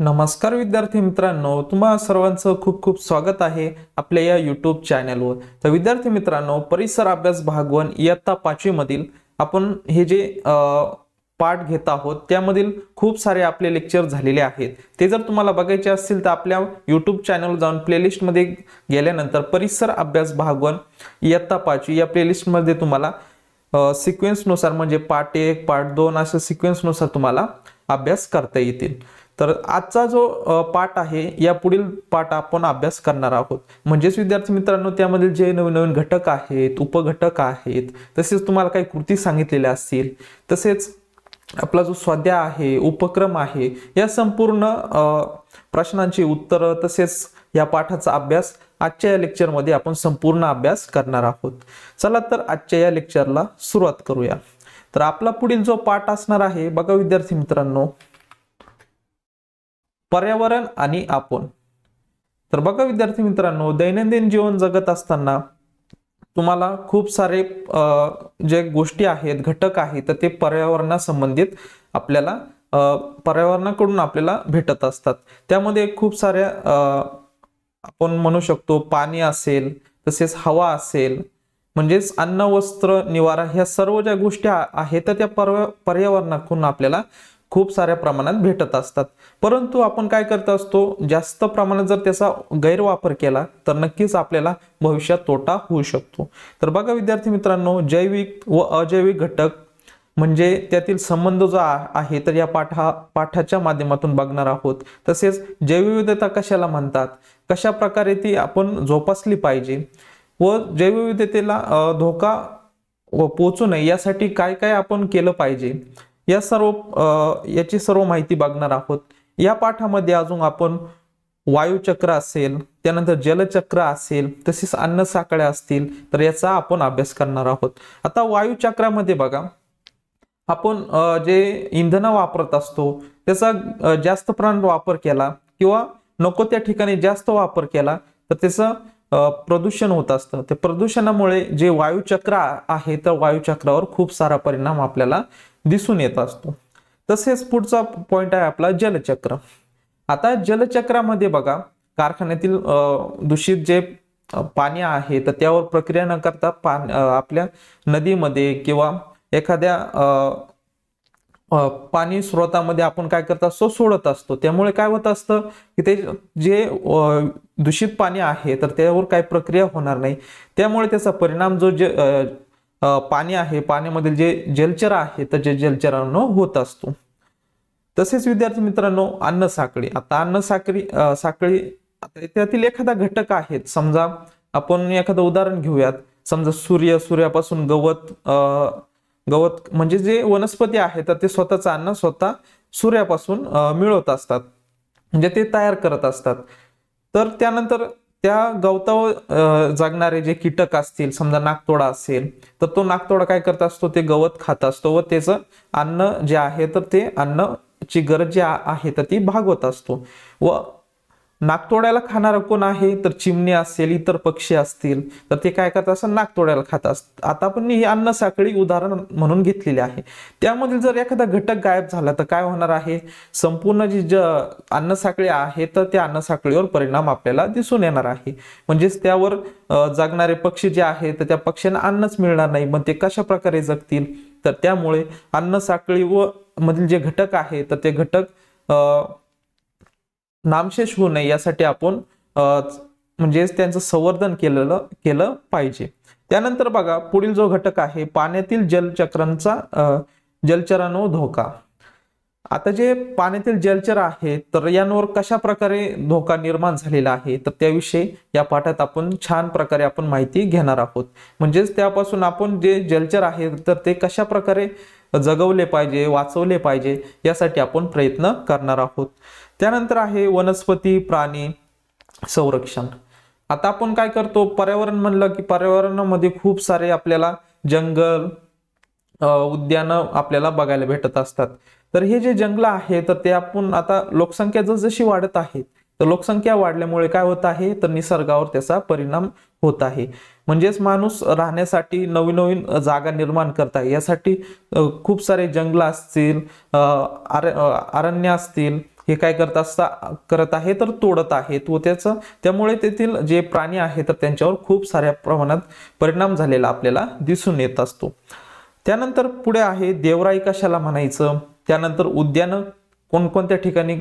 नमस्कार विद्यार्थी मित्रांनो, तुम्हा सर्वांचं खूप खूप स्वागत आहे आपल्या या YouTube चॅनलवर। तर विद्यार्थी मित्रांनो, परिसर अभ्यास भाग 1 इयत्ता 5वी मधील आपण हे जे पाठ घेत आहोत त्यामधील खूप सारे आपले लेक्चर झालेले आहेत। ते जर तुम्हाला बघायचे असतील तर आपल्या YouTube चॅनलवर जाऊन प्लेलिस्ट मध्ये गेल्यानंतर परिसर अभ्यास भाग 1 इयत्ता 5वी या प्लेलिस्ट मध्ये तुम्हाला सिक्वेन्स नुसार म्हणजे पार्ट 1 पार्ट 2 अशा सिक्वेन्स नुसार तुम्हाला अभ्यास करता येतील। तर आजचा जो पाठ आहे या पुढील पाठ आपण अभ्यास करणार आहोत। म्हणजेच विद्यार्थी मित्रांनो, त्यामध्ये जे नवीन नवीन घटक आहेत, उपघटक आहेत, तसेच तुम्हाला काही कृती सांगितलेल्या असतील, तसेच आपला जो स्वाध्याय आहे, उपक्रम आहे, या संपूर्ण प्रश्नांची उत्तरं तसेच या पाठाचा अभ्यास आजच्या या लेक्चर मध्ये आपण संपूर्ण अभ्यास करणार आहोत। चला तर आजच्या या लेक्चरला सुरुवात करूया। तर आपला पुढील जो पाठ असणार आहे बघा विद्यार्थी मित्रांनो, पर्यावरण आणि आपण। तर बघा विद्यार्थी मित्रांनो, दैनंदिन जीवन जगत असताना तुम्हाला खूप सारे जे गोष्टी आहेत, घटक आहेत, तर ते पर्यावरणा संबंधित आपल्याला पर्यावरणाकडून आपल्याला भेटत असतात। त्यामध्ये खूप साऱ्या आपण म्हणू शकतो पाणी असेल, तसेच हवा असेल, म्हणजेच अन्न वस्त्र निवारा, ह्या सर्व ज्या गोष्टी आहेत तर त्या पर्यावरणाकडून आपल्याला खूप साऱ्या प्रमाणात भेटत असतात। परंतु आपण काय करत असतो, जास्त प्रमाणात जर त्याचा गैरवापर केला तर नक्कीच आपल्याला भविष्यात तोटा होऊ शकतो। तर बघा विद्यार्थी मित्रांनो, जैविक व अजैविक घटक म्हणजे त्यातील संबंध जो आहे तर या पाठाच्या माध्यमातून बघणार आहोत। तसेच जैवविविधता कशाला म्हणतात, कशा प्रकारे ती आपण जोपासली पाहिजे व जैवविविधतेला धोका पोहोचू नये यासाठी काय काय आपण केलं पाहिजे, याची सर्व माहिती बघणार आहोत। या पाठामध्ये अजून आपण वायुचक्र असेल, त्यानंतर जलचक्र असेल, तसेच अन्न साखळ्या असतील, तर याचा आपण अभ्यास करणार आहोत। आता वायुचक्रामध्ये बघा, आपण जे इंधन वापरत असतो त्याचा जास्त प्रमाणात वापर केला किंवा नको त्या ठिकाणी जास्त वापर केला तर त्याचं प्रदूषण होत असतं। ते प्रदूषणामुळे जे वायुचक्र आहे तर वायुचक्रावर खूप सारा परिणाम आपल्याला दिसून येत असतो। तसेच पुढचा पॉइंट आहे आपला जलचक्र। आता जलचक्रामध्ये बघा, कारखान्यातील दूषित जे पाणी आहे तर त्यावर प्रक्रिया न करता आपल्या नदीमध्ये किंवा एखाद्या पाणी स्रोतामध्ये आपण काय करत असतो, सोडत असतो। त्यामुळे काय होत असतं की ते जे दूषित पाणी आहे तर त्यावर काही प्रक्रिया होणार नाही, त्यामुळे त्याचा परिणाम जो पाणी आहे, पाण्यामधील जे जलचर आहे तर जे जलचरांनो होत असतो। तसेच विद्यार्थी मित्रांनो, अन्न साखळी। आता अन्न साखळी त्यातील एखादा घटक आहे, समजा आपण एखादं उदाहरण घेऊयात, समजा सूर्यापासून गवत म्हणजे जे वनस्पती आहे तर ते स्वतःचं अन्न स्वतः सूर्यापासून मिळवत असतात, म्हणजे ते तयार करत असतात। तर त्यानंतर त्या गवतावर जगणारे जे कीटक असतील, समजा नाकतोडा असेल, तर तो नाकतोडा काय करत असतो, ते गवत खात असतो व त्याचं अन्न जे आहे तर ते अन्नची गरज जी आहे तर ती भागवत असतो। व नाकतोड्याला खाणारा कोण आहे तर चिमणी असेल, इतर पक्षी असतील, तर ते काय करत असतात, नाकतोड्याला खात असतात। आता आपण ही अन्न साखळी उदाहरण म्हणून घेतलेली आहे। त्यामध्ये जर एखादा घटक गायब झाला तर काय होणार आहे, संपूर्ण जी अन्न साखळी आहे तर त्या अन्न साखळीवर परिणाम आपल्याला दिसून येणार आहे। म्हणजेच त्यावर जगणारे पक्षी जे आहेत तर त्या पक्ष्यांना अन्नच मिळणार नाही, मग ते कशा प्रकारे जगतील। तर त्यामुळे अन्न साखळी व मधील जे घटक आहे तर ते घटक नामशेष होऊ नये यासाठी आपण म्हणजे त्यांचं संवर्धन केलं पाहिजे। त्यानंतर बघा, पुढील जो घटक आहे पाण्यातील जलचरांवर धोका। आता जे पाण्यातील जलचर आहेत तर यांवर कशा प्रकारे धोका निर्माण झालेला आहे तर त्याविषयी या पाठात आपण छान प्रकारे आपण माहिती घेणार आहोत। म्हणजेच त्यापासून आपण जे जलचर आहेत तर ते कशा प्रकारे जगवले पाहिजे, वाचवले पाहिजे, यासाठी आपण प्रयत्न करणार आहोत। त्यानंतर आहे वनस्पती प्राणी संरक्षण। आता आपण काय करतो, पर्यावरण म्हणलं की पर्यावरणामध्ये खूप सारे आपल्याला जंगल, उद्यान आपल्याला बघायला भेटत असतात। तर हे जे जंगल आहे तर ते आपण आता लोकसंख्या जशी वाढत आहे तर लोकसंख्या वाढल्यामुळे काय होत आहे तर निसर्गावर त्याचा परिणाम होत आहे। म्हणजेच माणूस राहण्यासाठी नवीन नवीन जागा निर्माण करत आहे, यासाठी खूप सारे जंगल असतील, अरण्य असतील, हे काय करत आहे तर तोडत आहेत व त्यामुळे तेथील जे प्राणी आहेत तर त्यांच्यावर खूप साऱ्या प्रमाणात परिणाम झालेला आपल्याला दिसून येत असतो। त्यानंतर पुढे आहे देवराई कशाला म्हणायचं, त्यानंतर उद्यान कोणकोणत्या ठिकाणी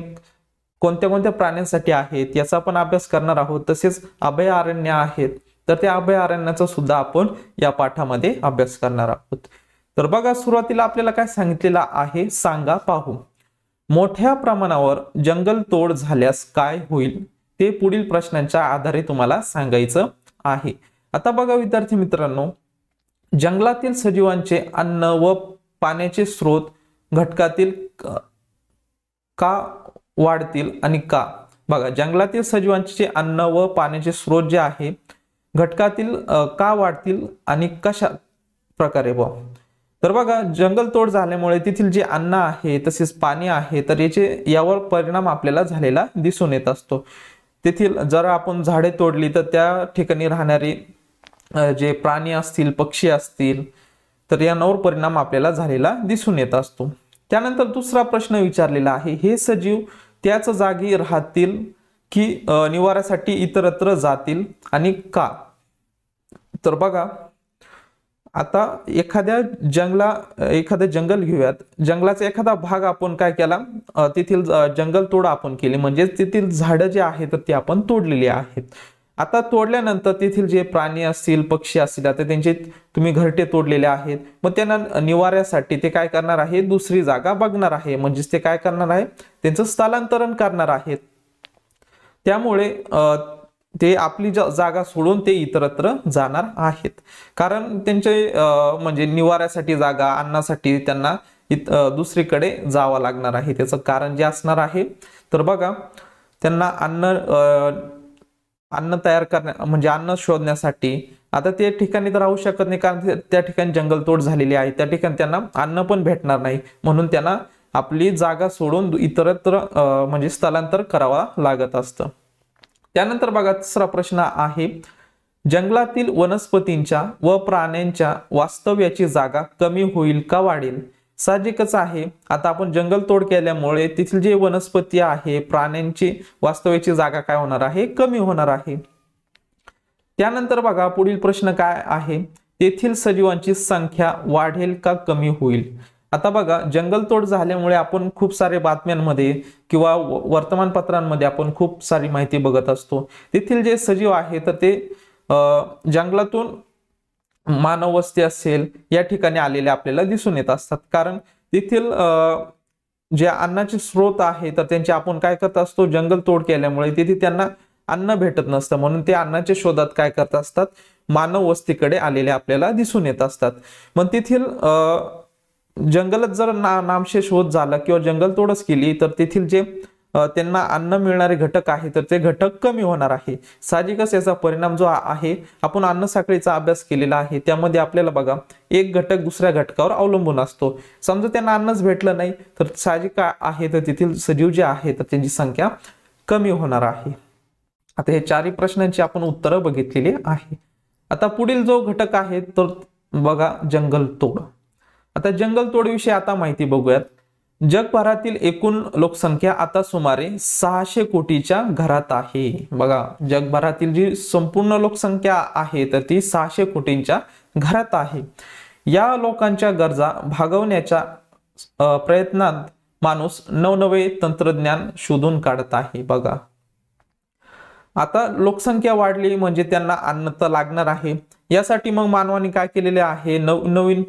कोणत्या कोणत्या प्राण्यांसाठी आहेत याचा आपण अभ्यास करणार आहोत। तसेच अभयारण्य आहेत तर त्या अभयारण्याचा सुद्धा आपण या पाठामध्ये अभ्यास करणार आहोत। तर बघा सुरुवातीला आपल्याला काय सांगितलेलं आहे सांगा पाहू। मोठ्या प्रमाणावर जंगल तोड झाल्यास काय होईल ते पुढील प्रश्नांच्या आधारे तुम्हाला सांगायचं आहे। आता बघा विद्यार्थी मित्रांनो, जंगलातील सजीवांचे अन्न व पाण्याचे स्रोत घटकातील का वाढतील आणि का। बघा जंगलातील सजीवांचे अन्न व पाण्याचे स्रोत जे आहे घटकातील का वाढतील आणि कशा प्रकारे तर बघा जंगल तोड झाल्यामुळे तेथील जे अन्न आहे तसेच पाणी आहे तर यावर परिणाम आपल्याला झालेला दिसून येत असतो। तेथील जर आपण झाडे तोडली तर त्या ठिकाणी राहणारे जे प्राणी असतील पक्षी असतील तर यांवर परिणाम आपल्याला झालेला दिसून येत असतो। त्यानंतर दुसरा प्रश्न विचारलेला आहे, हे सजीव त्याच जागी राहतील की निवाऱ्यासाठी इतरत्र जातील आणि का। तर बघा आता एखादं जंगल घेऊयात, जंगलाचा एखादा भाग आपण काय केला तेथील जंगल तोड आपण केली म्हणजे तेथील झाडं जे आहेत तर ते आपण तोडलेली आहेत। आता तोडल्यानंतर तेथील जे प्राणी असतील पक्षी असतील आता त्यांचे तुम्ही घरटे तोडलेले आहेत, मग त्यांना निवाऱ्यासाठी ते काय करणार आहे दुसरी जागा बघणार आहे, म्हणजेच ते काय करणार आहे त्यांचं स्थलांतरण करणार आहेत। त्यामुळे ते आपली जागा सोडून ते इतरत्र जाणार आहेत, कारण त्यांचे म्हणजे निवाऱ्यासाठी जागा अन्नासाठी त्यांना दुसरीकडे जावं लागणार आहे। त्याचं कारण जे असणार आहे तर बघा त्यांना अन्न तयार करण्या म्हणजे अन्न शोधण्यासाठी आता ते ठिकाणी तर राहू शकत नाही, कारण त्या ठिकाणी जंगलतोड झालेली आहे, त्या ठिकाणी त्यांना अन्न पण भेटणार नाही, म्हणून त्यांना आपली जागा सोडून इतरत्र म्हणजे स्थलांतर करावा लागत असतं। त्यानंतर बघा तिसरा प्रश्न आहे, जंगलातील वनस्पतींच्या व प्राण्यांच्या वास्तव्याची जागा कमी होईल का वाढेल। साहजिकच आहे, आता आपण जंगल तोड केल्यामुळे तिथील जे वनस्पती आहे प्राण्यांची वास्तव्याची जागा काय होणार आहे कमी होणार आहे। त्यानंतर बघा पुढील प्रश्न काय आहे, तेथील सजीवांची संख्या वाढेल का कमी होईल। आता बघा जंगलतोड झाल्यामुळे आपण खूप सारे बातम्यांमध्ये किंवा वर्तमानपत्रांमध्ये आपण खूप सारी माहिती बघत असतो, तेथील जे सजीव आहे तर ते जंगलातून मानव वस्ती असेल या ठिकाणी आलेले आपल्याला दिसून येत असतात, कारण तेथील जे अन्नाचे स्रोत आहे तर त्यांचे आपण काय करत असतो जंगल तोड केल्यामुळे तिथे त्यांना अन्न भेटत नसतं, म्हणून ते अन्नाच्या शोधात काय करत असतात मानव वस्तीकडे आलेले आपल्याला दिसून येत असतात। मग तेथील जंगलात जर नामशेष होत झाला किंवा जंगल तोडच केली तर तेथील जे त्यांना अन्न मिळणारे घटक आहे तर ते घटक कमी होणार आहे। साहजिकच याचा परिणाम जो आहे आपण अन्न साखळीचा अभ्यास केलेला आहे, त्यामध्ये आपल्याला बघा एक घटक दुसऱ्या घटकावर अवलंबून असतो, समजा त्यांना अन्नच भेटलं नाही तर साहजिक आहे तर तेथील सजीव जे आहे तर त्यांची संख्या कमी होणार आहे। आता हे चारही प्रश्नांची आपण उत्तरं बघितलेली आहे। आता पुढील जो घटक आहे तर बघा जंगलतोड। आता जंगलतोडविषयी आता माहिती बघूयात। जगभरातील एकूण लोकसंख्या आता सुमारे 600 कोटीच्या घरात आहे। बघा जगभरातील जी संपूर्ण लोकसंख्या आहे तर ती 600 कोटींच्या घरात आहे। या लोकांच्या गरजा भागवण्याच्या प्रयत्नात माणूस नवनवे तंत्रज्ञान शोधून काढत आहे। बघा आता लोकसंख्या वाढली म्हणजे त्यांना अन्न तर लागणार आहे, यासाठी मग मानवाने काय केलेले आहे नवीन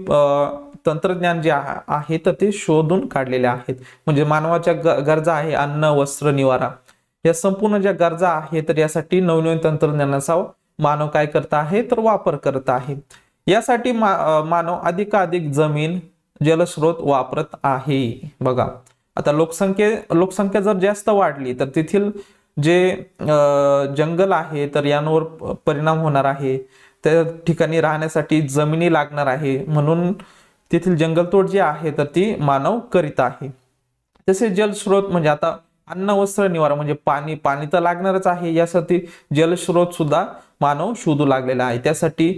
तंत्रज्ञान जे आहे तर ते शोधून काढलेले आहेत। म्हणजे मानवाच्या गरजा आहे अन्न वस्त्र निवारा या संपूर्ण ज्या गरजा आहे तर यासाठी नवनवीन तंत्रज्ञानाचा मानव काय करत आहे तर वापर करत आहे। यासाठी मानव अधिकाधिक जमीन जलस्रोत वापरत आहे। बघा आता लोकसंख्या जर जास्त वाढली तर तेथील जे जंगल आहे तर यांवर परिणाम होणार आहे, त्या ठिकाणी राहण्यासाठी जमिनी लागणार आहे, म्हणून तेथील जंगलतोड जी आहे तर ती मानव करीत आहे। तसेच जलस्रोत म्हणजे आता अन्न वस्त्र निवारा म्हणजे पाणी तर लागणारच आहे, यासाठी जलस्रोत सुद्धा मानव शोधू लागलेला आहे। त्यासाठी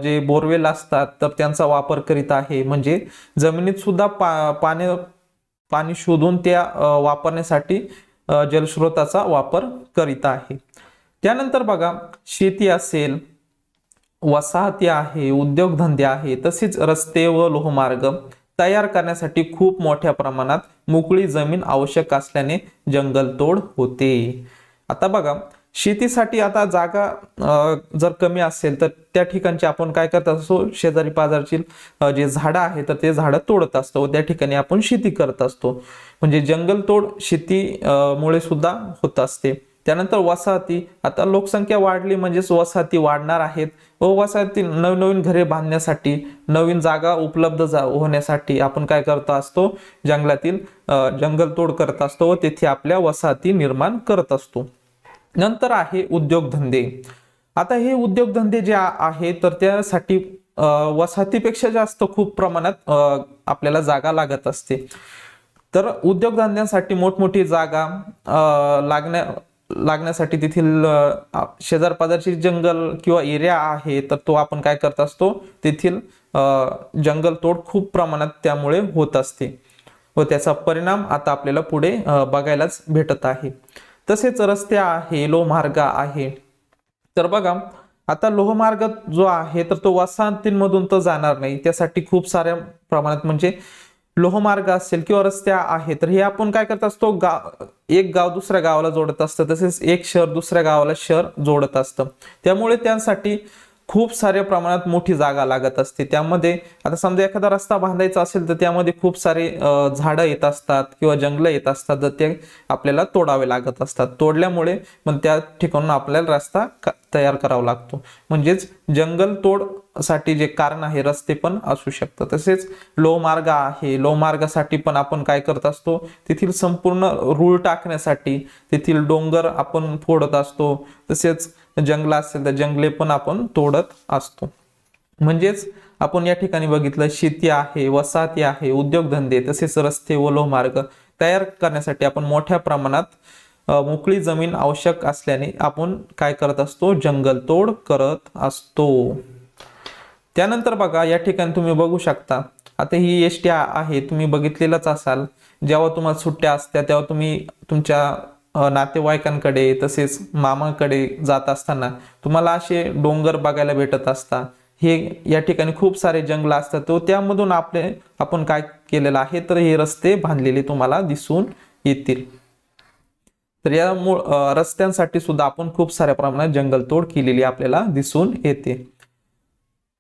जे बोरवेल असतात तर त्यांचा वापर करीत आहे, म्हणजे जमिनीत सुद्धा पाणी शोधून त्या वापरण्यासाठी जलस्रोताचा वापर करीत आहे। त्यानंतर बघा शेती असेल, वसाहती आहे, उद्योगधंदे आहे, तसेच रस्ते व लोहमार्ग तयार करण्यासाठी खूप मोठ्या प्रमाणात मोकळी जमीन आवश्यक असल्याने जंगलतोड होते। आता बघा शेतीसाठी आता जागा जर कमी असेल तर त्या ठिकाणची आपण काय करत असतो, शेजारी पाजारची जे झाडं आहेत तर ते झाडं तोडत असतो व त्या ठिकाणी आपण शेती करत असतो, म्हणजे जंगलतोड शेती मुळे सुद्धा होत असते। त्यानंतर वसाहती, आता लोकसंख्या वाढली म्हणजेच वसाहती वाढणार आहेत व वसाहती नवनवीन घरे बांधण्यासाठी, नवीन जागा उपलब्ध होण्यासाठी आपण काय करत असतो, जंगलातील जंगलतोड करत असतो व तेथे आपल्या वसाहती निर्माण करत असतो। नंतर आहे उद्योगधंदे। आता हे उद्योगधंदे जे आहे तर त्यासाठी वसाहतीपेक्षा जास्त खूप प्रमाणात आपल्याला जागा लागत असते। तर उद्योगधंद्यांसाठी मोठमोठी जागा लागण्यासाठी तेथील शेजार पाजारची जंगल किंवा एरिया आहे तर तो आपण काय करत असतो, तेथील जंगलतोड खूप प्रमाणात त्यामुळे होत असते व त्याचा परिणाम आता आपल्याला पुढे बघायलाच भेटत आहे। तसेच रस्ते आहे, लोहमार्ग आहे, तर बघा आता लोहमार्ग जो आहे तर तो वसाहतींमधून तर जाणार नाही, त्यासाठी खूप साऱ्या प्रमाणात म्हणजे लोहमार्ग असेल किंवा रस्ते आहे तर हे आपण काय करत असतो, एक गाव दुसऱ्या गावाला जोडत असतं, तसेच एक शहर दुसऱ्या गावाला शहर जोडत असतं, त्यामुळे त्यासाठी खूप साऱ्या प्रमाणात मोठी जागा लागत असते। त्यामध्ये आता समजा एखादा रस्ता बांधायचा असेल तर त्यामध्ये खूप सारे झाडं येत असतात किंवा जंगलं येत असतात, तर ते आपल्याला तोडावे लागत असतात, तोडल्यामुळे मग त्या ठिकाणून आपल्याला रस्ता तयार करावा लागतो, म्हणजेच जंगल तोड साठी जे कारण आहे रस्ते पण असू शकतात। तसेच लोहमार्ग आहे, लोहमार्गासाठी पण आपण काय करत असतो, तेथील संपूर्ण रूळ टाकण्यासाठी तेथील डोंगर आपण फोडत असतो, तसेच जंगल असेल तर जंगले पण आपण तोडत असतो। म्हणजेच आपण या ठिकाणी बघितलं शेती आहे, वसाहती आहे, उद्योगधंदे तसेच रस्ते व लोहमार्ग तयार करण्यासाठी आपण मोठ्या प्रमाणात मोकळी जमीन आवश्यक असल्याने आपण काय करत असतो, जंगलतोड करत असतो। त्यानंतर बघा या ठिकाणी तुम्ही बघू शकता, आता ही एसटी आहे, तुम्ही बघितलेलंच असाल, जेव्हा तुम्हाला सुट्ट्या असत्या तेव्हा तुम्ही तुमच्या नातेवाईकांकडे तसेच मामाकडे जात असताना तुम्हाला असे डोंगर बघायला भेटत असतात। हे या ठिकाणी खूप सारे जंगल असतात, तो त्यामधून आपण काय केलेलं आहे तर हे रस्ते बांधलेले तुम्हाला दिसून येतील। तर या रस्त्यांसाठी सुद्धा आपण खूप साऱ्या प्रमाणात जंगलतोड केलेली आपल्याला दिसून येते।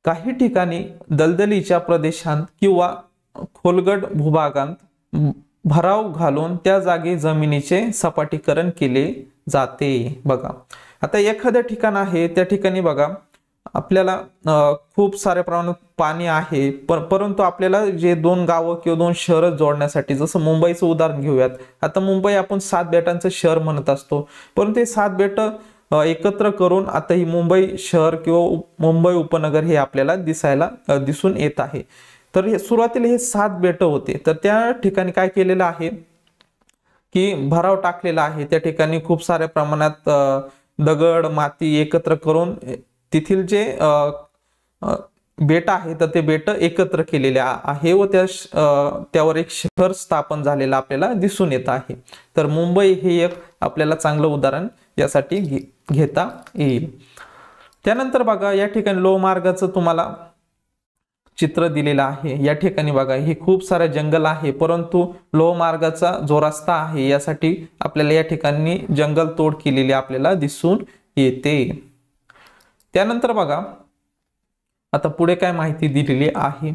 काही ठिकाणी दलदलीच्या प्रदेशांत किंवा खोलगट भूभागांत भराव घालून त्या जागी जमिनीचे सपाटीकरण केले जाते। बघा आता एखाद्या ठिकाण आहे त्या ठिकाणी बघा आपल्याला खूप साऱ्या प्रमाणात पाणी आहे, परंतु आपल्याला जे दोन गावं किंवा दोन शहर जोडण्यासाठी, जसं मुंबईचं उदाहरण घेऊयात, आता मुंबई आपण 7 बेटांचं शहर म्हणत असतो, परंतु हे 7 बेट एकत्र करून आता ही मुंबई शहर किंवा मुंबई उपनगर हे आपल्याला दिसून येत आहे। तर हे सुरुवातीला हे 7 बेट होते, तर त्या ठिकाणी काय केलेलं आहे की भराव टाकलेला आहे, त्या ठिकाणी खूप साऱ्या प्रमाणात दगड माती एकत्र करून तेथील जे बेट आहे तर ते बेट एकत्र केलेले आहे व त्यावर एक शहर स्थापन झालेलं आपल्याला दिसून येत आहे। तर मुंबई हे एक आपल्याला चांगलं उदाहरण यासाठी घेता येईल। त्यानंतर बघा या ठिकाणी लोहमार्गाचं तुम्हाला चित्र दिलेलं आहे, या ठिकाणी बघा हे खूप सारे जंगल आहे, परंतु लोहमार्गाचा जो रस्ता आहे यासाठी आपल्याला या ठिकाणी जंगल तोड केलेली आपल्याला दिसून येते। त्यानंतर बघा आता पुढे काय माहिती दिलेली आहे,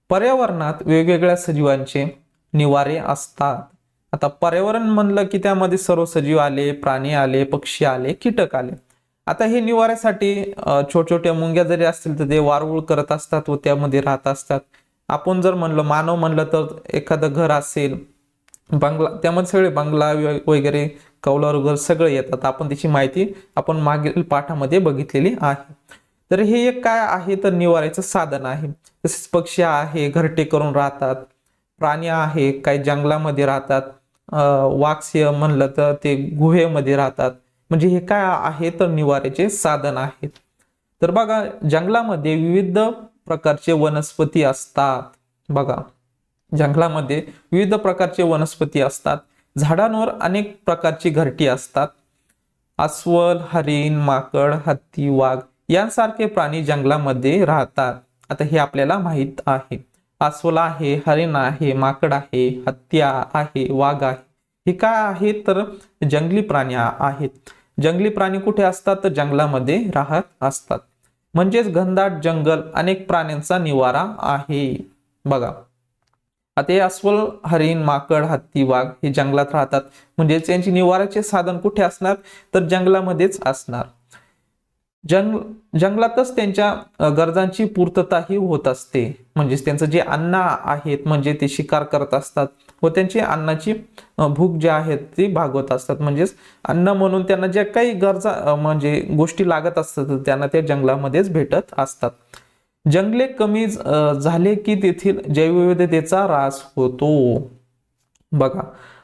पर्यावरणात वेगवेगळ्या सजीवांचे निवारे असतात। आता पर्यावरण म्हणलं की त्यामध्ये सर्व सजीव आले, प्राणी आले, पक्षी आले, कीटक आले। आता हे निवाऱ्यासाठी छोट्या मुंग्या जरी असतील तर ते वारुळ करत असतात व त्यामध्ये राहत असतात। आपण जर म्हणलं मानव म्हणलं तर एखादं घर असेल, बंगला, त्यामध्ये सगळे बंगला वगैरे कौलारू घर सगळे येतात, आपण त्याची माहिती आपण मागील पाठामध्ये बघितलेली आहे। तर हे एक काय आहे तर निवाऱ्याचं साधन आहे। तसेच पक्षी आहे घरटे करून राहतात, प्राणी आहे काही जंगलामध्ये राहतात, वाघ म्हणलं तर ते गुहेमध्ये राहतात, म्हणजे हे काय आहे तर निवाऱ्याचे साधन आहेत। तर बघा जंगलामध्ये विविध प्रकारचे वनस्पती असतात, बघा जंगलामध्ये विविध प्रकारचे वनस्पती असतात, झाडांवर अनेक प्रकारची घरटी असतात. अस्वल, हरिण, माकड, हत्ती, वाघ यांसारखे प्राणी जंगलामध्ये राहतात. आता हे आपल्याला माहित आहे. अस्वल आहे, हरिण आहे, माकड आहे, हत्ती आहे, वाघ आहे. हे काय आहे तर जंगली प्राणी आहेत. जंगली प्राणी कुठे असतात तर जंगलामध्ये राहत असतात. म्हणजेच घनदाट जंगल अनेक प्राण्यांचा निवारा आहे. बघा आता हे अस्वल, हरिण, माकड, हत्ती, वाघ हे जंगलात राहतात. म्हणजे त्यांची निवाराचे साधन कुठे असणार तर जंगलामध्येच असणार. जंगलातच त्यांच्या गरजांची पूर्तताही होत असते. म्हणजेच त्यांचं जे अन्न आहेत म्हणजे ते शिकार करत असतात व त्यांची अन्नाची भूक जे आहेत ती भागवत असतात. म्हणजेच अन्न म्हणून त्यांना ज्या काही गरजा म्हणजे गोष्टी लागत असतात त्यांना त्या जंगलामध्येच भेटत असतात. जंगले कमी झाले की तेथील जैवविविधतेचा ऱ्हास होतो. बघा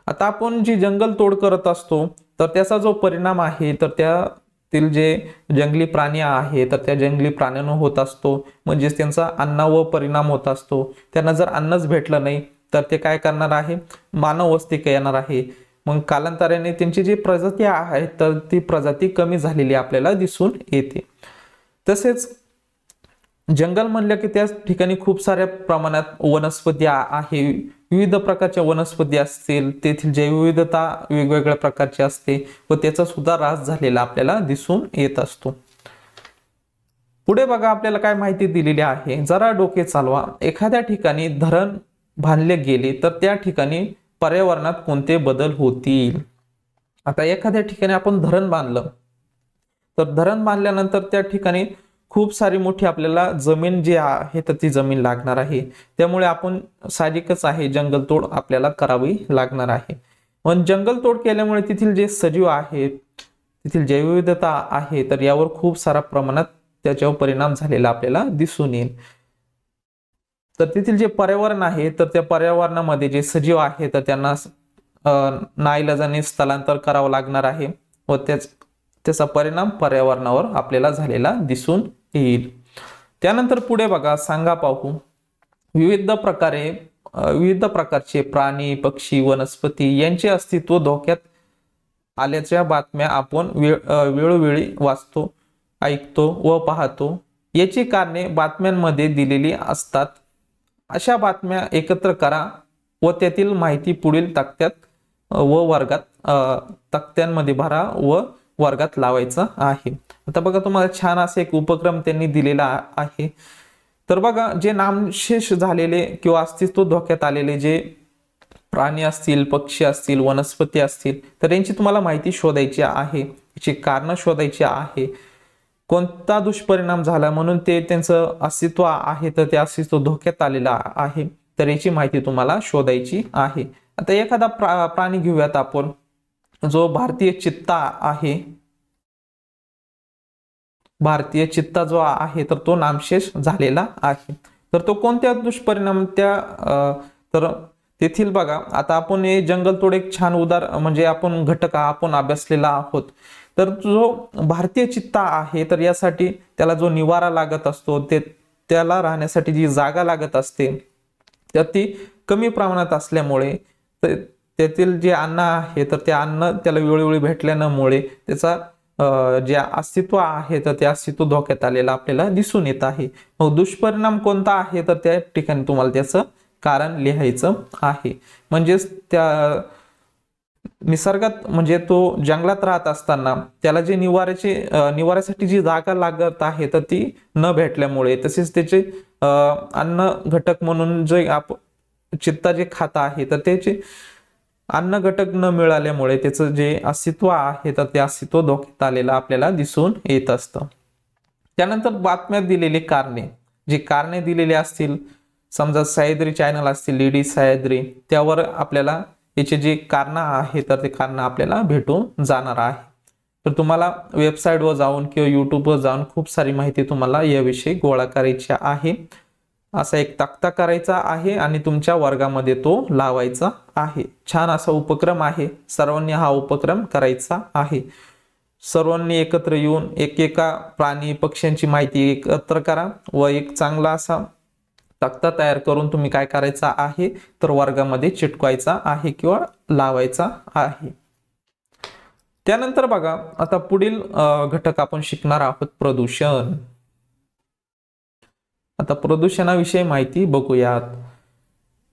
आता आपण जी जंगल तोड करत असतो तर त्याचा जो परिणाम आहे तर त्यातील जे जंगली प्राणी आहे तर त्या जंगली प्राण्यांना होत असतो. म्हणजेच त्यांचा अन्नावर परिणाम होत असतो. त्यांना जर अन्नच भेटलं नाही तर ते काय करणार आहे, मानव वस्ती येणार आहे. मग कालांतराने त्यांची जी प्रजाती आहे तर ती प्रजाती कमी झालेली आपल्याला दिसून येते. तसेच जंगल म्हणलं की त्या ठिकाणी खूप साऱ्या प्रमाणात वनस्पती आहे. विविध प्रकारच्या वनस्पती असतील, तेथील जैवविविधता वेगवेगळ्या प्रकारची असते व त्याचा सुद्धा ऱ्हास झालेला आपल्याला दिसून येत असतो. पुढे बघा आपल्याला काय माहिती दिलेली आहे. जरा डोके चालवा. एखाद्या ठिकाणी धरण बांधले गेले तर त्या ठिकाणी पर्यावरणात कोणते बदल होतील. आता एखाद्या ठिकाणी आपण धरण बांधलं तर धरण बांधल्यानंतर त्या ठिकाणी खूप सारी मोठी आपल्याला जमीन जी आहे तर ती जमीन लागणार आहे. त्यामुळे आपण साहजिकच आहे जंगलतोड आपल्याला करावी लागणार आहे. पण जंगलतोड केल्यामुळे तेथील जे सजीव आहेत, तेथील जैवविविधता आहे तर यावर खूप सारा प्रमाणात त्याच्यावर परिणाम झालेला आपल्याला दिसून येईल. तर तेथील जे पर्यावरण आहे तर त्या पर्यावरणामध्ये जे सजीव आहे तर त्यांना नाईलाजाने स्थलांतर करावं लागणार आहे व त्याचा परिणाम पर्यावरणावर आपल्याला झालेला दिसून येईल. त्यानंतर पुढे बघा सांगा पाहू. विविध प्रकारचे प्राणी, पक्षी, वनस्पती यांचे अस्तित्व धोक्यात आल्याच्या बातम्या आपण वेळोवेळी वाचतो, ऐकतो व पाहतो. याची कारणे बातम्यांमध्ये दिलेली असतात. अशा बातम्या एकत्र करा व त्यातील माहिती पुढील तक्त्यांमध्ये भरा व वर्गात लावायचा आहे. आता बघा तुम्हाला छान असा एक उपक्रम त्यांनी दिलेला आहे. तर बघा जे नामशेष झालेले किंवा अस्तित्व धोक्यात आलेले जे प्राणी असतील, पक्षी असतील, वनस्पती असतील तर यांची तुम्हाला माहिती शोधायची आहे. याची कारण शोधायची आहे. कोणता दुष्परिणाम झाला म्हणून त्यांचं अस्तित्व आहे तर ते अस्तित्व धोक्यात आलेलं आहे तर याची माहिती तुम्हाला शोधायची आहे. आता एखादा प्राणी घेऊयात आपण जो भारतीय चित्ता आहे. भारतीय चित्ता जो आहे तर तो नामशेष झालेला आहे. तर तो कोणत्या दुष्परिणाम तर तेथील बघा आता आपण हे जंगलतोड एक छान म्हणजे आपण घटक आपण अभ्यासलेला आहोत. तर जो भारतीय चित्ता आहे तर यासाठी त्याला जो निवारा लागत असतो त्याला राहण्यासाठी जी जागा लागत असते तर ती कमी प्रमाणात असल्यामुळे त्यातील जे अन्न आहे तर ते अन्न त्याला वेळोवेळी भेटल्यामुळे त्याचा जे अस्तित्व आहे तर ते अस्तित्व धोक्यात आलेलं आपल्याला दिसून येत आहे. मग दुष्परिणाम कोणता आहे तर त्या ठिकाणी तुम्हाला त्याचं कारण लिहायचं आहे. म्हणजेच त्या निसर्गात म्हणजे तो जंगलात राहत असताना त्याला जे निवाऱ्यासाठी जी जागा लागत आहे तर ती न भेटल्यामुळे तसेच त्याचे अन्न घटक म्हणून जे चित्ता जे खात आहे तर त्याचे अन्न घटक न मिळाल्यामुळे त्याचं जे अस्तित्व आहे तर ते अस्तित्व धोक्यात आलेलं आपल्याला दिसून येत असतं. त्यानंतर बातम्यात दिलेली कारणे, जी कारणे दिलेली असतील समजा सह्याद्री चॅनल असतील, लेडी सह्याद्री, त्यावर आपल्याला याचे जे कारण आहे तर ते कारण आपल्याला भेटून जाणार आहे. तर तुम्हाला वेबसाईटवर जाऊन किंवा युट्यूबवर जाऊन खूप सारी माहिती तुम्हाला याविषयी गोळा करायची आहे. असा एक तक्ता करायचा आहे आणि तुमच्या वर्गामध्ये तो लावायचा आहे. छान असा उपक्रम आहे. सर्वांनी हा उपक्रम करायचा आहे. सर्वांनी एकत्र येऊन एकेका प्राणी पक्ष्यांची माहिती एकत्र करा व एक चांगला असा तक्ता तयार करून तुम्ही काय करायचा आहे तर वर्गामध्ये चिटकवायचा आहे किंवा लावायचा आहे। त्यानंतर बघा आता पुढील घटक आपण शिकणार आहोत प्रदूषण। आता प्रदूषणाविषयी माहिती बघूयात।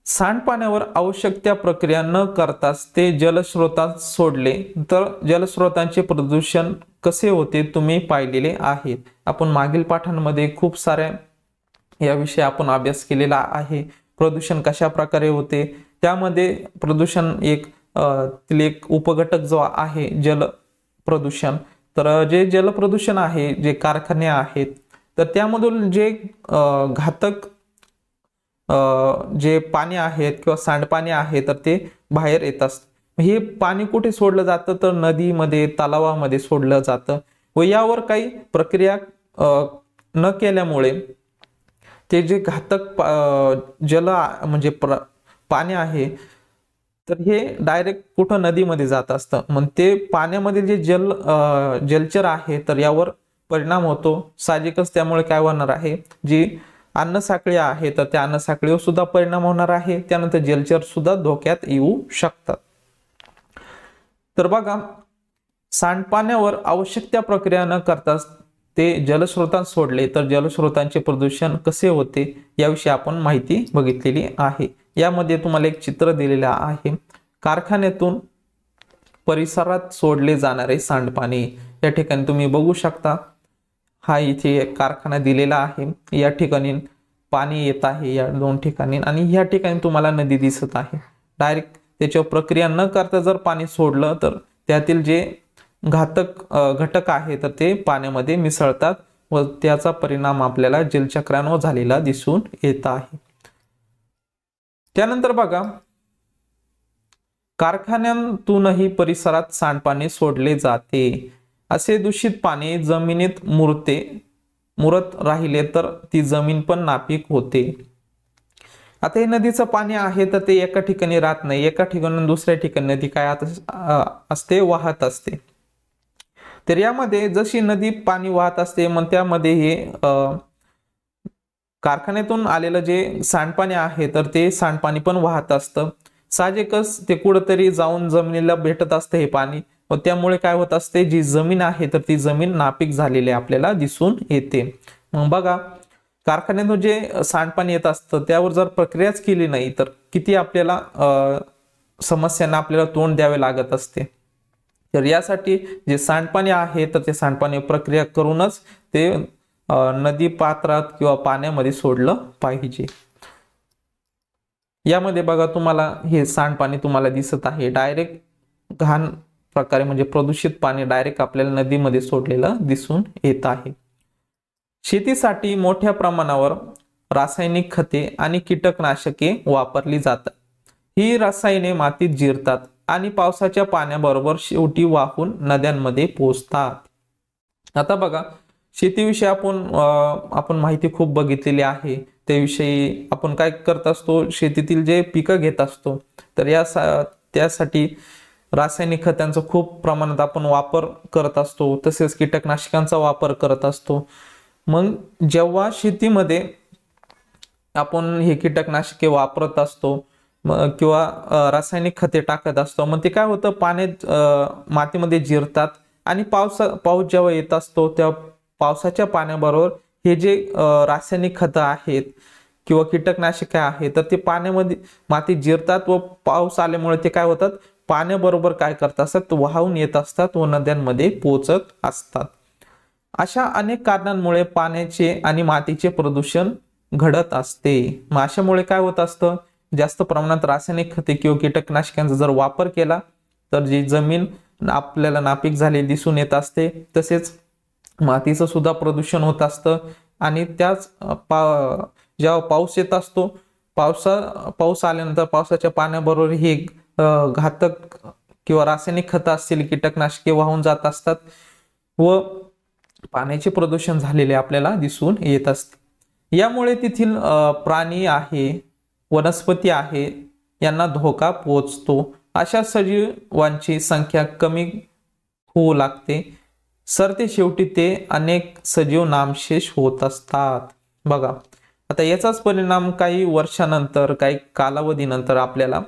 सांडपाण्यावर आवश्यक त्या प्रक्रिया न करताच ते जलस्रोतात सोडले तर जलस्रोतांचे प्रदूषण कसे होते तुम्ही पाहिलेले आहे। आपण मागील पाठांमध्ये खूप साऱ्या याविषयी आपण अभ्यास केलेला आहे। प्रदूषण कशा प्रकारे होते त्यामध्ये प्रदूषण एक उपघटक जो आहे जल प्रदूषण। तर जे जल प्रदूषण आहे जे कारखाने आहेत तर त्यामधून जे घातक जे पाणी आहेत किंवा सांडपाणी आहे तर ते बाहेर येत असतं। हे पाणी कुठे सोडलं जातं तर नदीमध्ये तलावामध्ये सोडलं जातं व यावर काही प्रक्रिया न केल्यामुळे ते जे घातक जल म्हणजे पाणी आहे तर हे डायरेक्ट कुठं नदीमध्ये जात असतं। मग ते पाण्यामध्ये जे जलचर आहे तर यावर परिणाम होतो साहजिकच। त्यामुळे काय होणार आहे जी अन्नसाखळी आहे तर त्या अन्नसाखळीवर सुद्धा परिणाम होणार आहे। त्यानंतर जलचर सुद्धा धोक्यात येऊ शकतात। तर बघा सांडपाण्यावर आवश्यक त्या प्रक्रिया न करता ते जलस्रोतात सोडले तर जलस्रोतांचे प्रदूषण कसे होते याविषयी आपण माहिती बघितलेली आहे। यामध्ये तुम्हाला एक चित्र दिलेले आहे। कारखान्यातून परिसरात सोडले जाणारे सांडपाणी या ठिकाणी तुम्ही बघू शकता। हा इथे एक कारखाना दिलेला आहे। या ठिकाणी पाणी येत आहे या दोन ठिकाणी आणि या ठिकाणी तुम्हाला नदी दिसत आहे। डायरेक्ट त्याच्यावर प्रक्रिया न करता जर पाणी सोडलं तर त्यातील जे घातक घटक आहे तर ते पाण्यामध्ये मिसळतात व त्याचा परिणाम आपल्याला जलचक्रांवर झालेला दिसून येत आहे। त्यानंतर बघा कारखान्यांतूनही परिसरात सांडपाणी सोडले जाते। असे दूषित पाणी जमिनीत मुरत राहिले तर ती जमीन पण नापीक होते। आता हे नदीचं पाणी आहे तर ते एका ठिकाणी राहत नाही, एका ठिकाणी दुसऱ्या ठिकाणी नदी काय असते वाहत असते। तर यामध्ये जशी नदी पाणी वाहत असते मग त्यामध्ये हे कारखान्यातून आलेलं जे सांडपाणी आहे तर ते सांडपाणी पण वाहत असतं। साहजिकच ते कुठेतरी जाऊन जमिनीला भेटत असते हे पाणी व त्यामुळे काय होत असते जी जमीन आहे तर ती जमीन नापीक झालेली आपल्याला दिसून येते। मग बघा कारखान्यातून जे सांडपाणी येत असतं त्यावर जर प्रक्रियाच केली नाही तर किती आपल्याला समस्यांना आपल्याला तोंड द्यावे लागत असते। तर यासाठी जे सांडपाणी आहे तर ते सांडपाणी प्रक्रिया करूनच ते नदी पात्रात किंवा पाण्यामध्ये सोडलं पाहिजे। यामध्ये बघा तुम्हाला हे सांडपाणी तुम्हाला दिसत आहे डायरेक्ट घाण प्रकारे म्हणजे प्रदूषित पाणी डायरेक्ट आपल्याला नदीमध्ये सोडलेलं दिसून येत आहे। शेतीसाठी मोठ्या प्रमाणावर रासायनिक खते आणि कीटकनाशके वापरली जातात। ही रसायने मातीत जिरतात आणि पावसाच्या पाण्याबरोबर शेवटी वाहून नद्यांमध्ये पोहोचतात। आता बघा शेतीविषयी आपण माहिती खूप बघितलेली आहे। त्याविषयी आपण काय करत असतो शेतीतील जे पिकं घेत असतो तर त्यासाठी रासायनिक खतांचा खूप प्रमाणात आपण वापर करत असतो, तसेच कीटकनाशकांचा वापर करत असतो। मग जेव्हा शेतीमध्ये आपण हे कीटकनाशके वापरत असतो किंवा रासायनिक खते टाकत असतो मग ते काय होतं पाण्यात मातीमध्ये जिरतात आणि पाऊस जेव्हा येत असतो त्या पावसाच्या पाण्याबरोबर हे जे रासायनिक खतं आहेत किंवा कीटकनाशके आहेत तर ते पाण्यामध्ये मातीत जिरतात व पाऊस आल्यामुळे ते काय होतात पाण्याबरोबर काय करत असतात वाहून येत असतात व नद्यांमध्ये पोहोचत असतात। अशा अनेक कारणांमुळे पाण्याचे आणि मातीचे प्रदूषण घडत असते। मग अशामुळे काय होत असतं जास्त प्रमाणात रासायनिक खते किंवा कीटकनाशकांचा जर वापर केला तर जी जमीन आपल्याला नापीक झालेली दिसून येत असते, तसेच मातीचं सुद्धा प्रदूषण होत असतं आणि त्याच जेव्हा पाऊस येत असतो पाऊस आल्यानंतर पावसाच्या पाण्याबरोबर हे घातक किंवा रासायनिक खतं असतील कीटकनाशके वाहून जात असतात व पाण्याचे प्रदूषण झालेले आपल्याला दिसून येत असते। यामुळे तेथील प्राणी आहे वनस्पती आहे यांना धोका पोहोचतो। अशा सजीवांची संख्या कमी होऊ लागते सरते शेवटी ते अनेक सजीव नामशेष होत असतात। बघा आता याचाच परिणाम काही वर्षानंतर काही कालावधीनंतर आपल्याला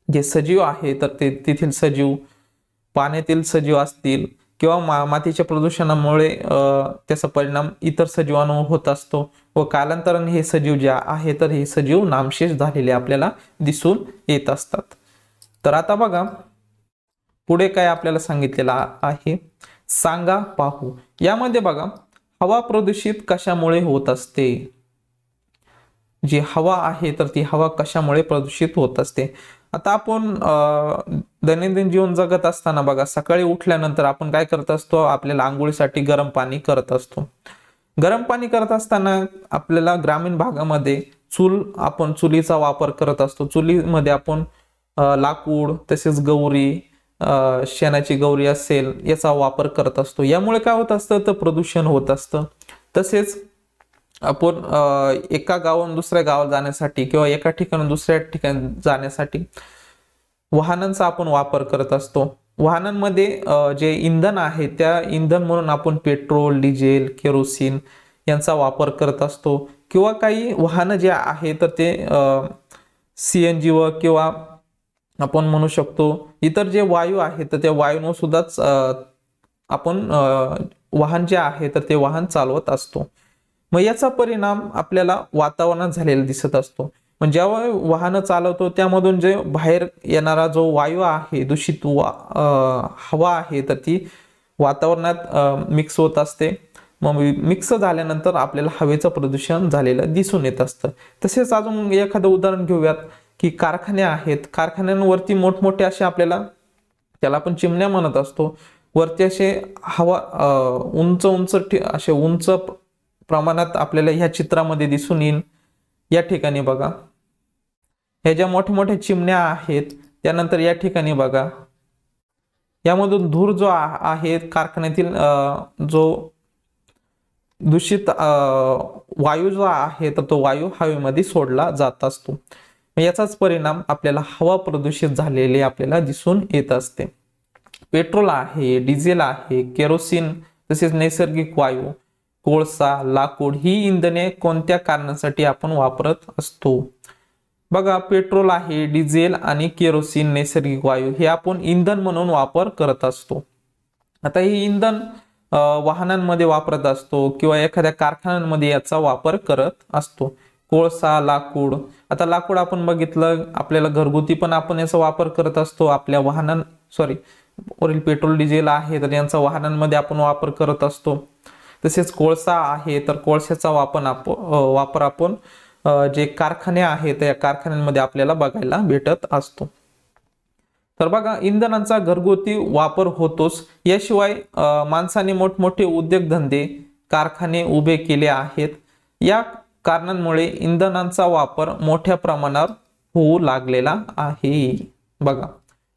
जे सजीव आहे तर ते तेथील सजीव, पाण्यातील सजीव असतील किंवा मातीच्या प्रदूषणामुळे त्याचा परिणाम इतर सजीवांवर होत असतो व कालांतराने हे सजीव जे आहे तर हे सजीव नामशेष झालेले आपल्याला दिसून येत असतात। तर आता बघा पुढे काय आपल्याला सांगितलेलं आहे, सांगा पाहू। यामध्ये बघा हवा प्रदूषित कशामुळे होत असते, जी हवा आहे तर ती हवा कशामुळे प्रदूषित होत असते। आता आपण दैनंदिन जीवन जगत असताना बघा सकाळी उठल्यानंतर आपण काय करत असतो, आपल्याला आंघोळीसाठी गरम पाणी करत असतो। गरम पाणी करत असताना आपल्याला ग्रामीण भागामध्ये आपण चुलीचा वापर करत असतो। चुलीमध्ये आपण लाकूड तसेच गौरी, शेणाची गौरी असेल याचा वापर करत असतो। यामुळे काय होत असतं तर प्रदूषण होत असतं। तसेच आपण एका गावाहून दुसऱ्या गावात जाण्यासाठी किंवा एका ठिकाणून दुसऱ्या ठिकाणी जाण्यासाठी वाहनांचा आपण वापर करत असतो। वाहनांमध्ये जे इंधन आहे त्या इंधन म्हणून आपण पेट्रोल, डिझेल, केरोसिन यांचा वापर करत असतो किंवा काही वाहन जे आहे तर ते CNG व किंवा आपण म्हणू शकतो इतर जे वायू आहेत तर त्या वायूंवर सुद्धाच आपण वाहन जे आहे तर ते वाहन चालवत असतो। मग याचा परिणाम आपल्याला वातावरणात झालेला दिसत असतो। पण जेव्हा वाहन चालवतो त्यामधून जे बाहेर येणारा जो वायू आहे, दूषित हवा आहे तर ती वातावरणात मिक्स होत असते। मग मिक्स झाल्यानंतर आपल्याला हवेचं प्रदूषण झालेलं दिसून येत असतं। तसेच अजून एखादं उदाहरण घेऊयात की कारखाने आहेत, कारखान्यांवरती मोठमोठे असे आपल्याला त्याला आपण चिमण्या म्हणत असतो, वरती असे हवा उंच उंच असे उंच प्रमाणात आपल्याला ह्या चित्रामध्ये दिसून येईल। या ठिकाणी बघा ह्या ज्या मोठ्या मोठ्या चिमण्या आहेत, त्यानंतर या ठिकाणी बघा यामधून धूर जो आहे कारखान्यातील जो दूषित वायू जो आहे तर तो वायू हवेमध्ये सोडला जात असतो। याचाच परिणाम आपल्याला हवा प्रदूषित झालेले आपल्याला दिसून येत असते। पेट्रोल आहे, डिझेल आहे, केरोसिन तसेच नैसर्गिक वायू, कोळसा, लाकूड ही इंधने कोणत्या कारणासाठी आपण वापरत असतो। बघा पेट्रोल आहे, डिझेल आणि केरोसिन, नैसर्गिक वायू हे आपण इंधन म्हणून वापर करत असतो। आता हे इंधन वाहनांमध्ये वापरत असतो किंवा एखाद्या कारखान्यांमध्ये याचा वापर करत असतो। कोळसा, लाकूड, आता लाकूड आपण बघितलं आपल्याला घरगुती पण आपण याचा वापर करत असतो। आपल्या वरील पेट्रोल डिझेल आहे तर यांचा वाहनांमध्ये आपण वापर करत असतो। तसेच कोळसा आहे तर कोळशाचा वापर आपण जे कारखाने आहेत त्या कारखान्यांमध्ये आपल्याला बघायला भेटत असतो। तर बघा इंधनांचा घरगुती वापर होतोच, याशिवाय माणसाने मोठमोठे उद्योगधंदे, कारखाने उभे केले आहेत। या कारणांमुळे इंधनांचा वापर मोठ्या प्रमाणावर होऊ लागलेला आहे। बघा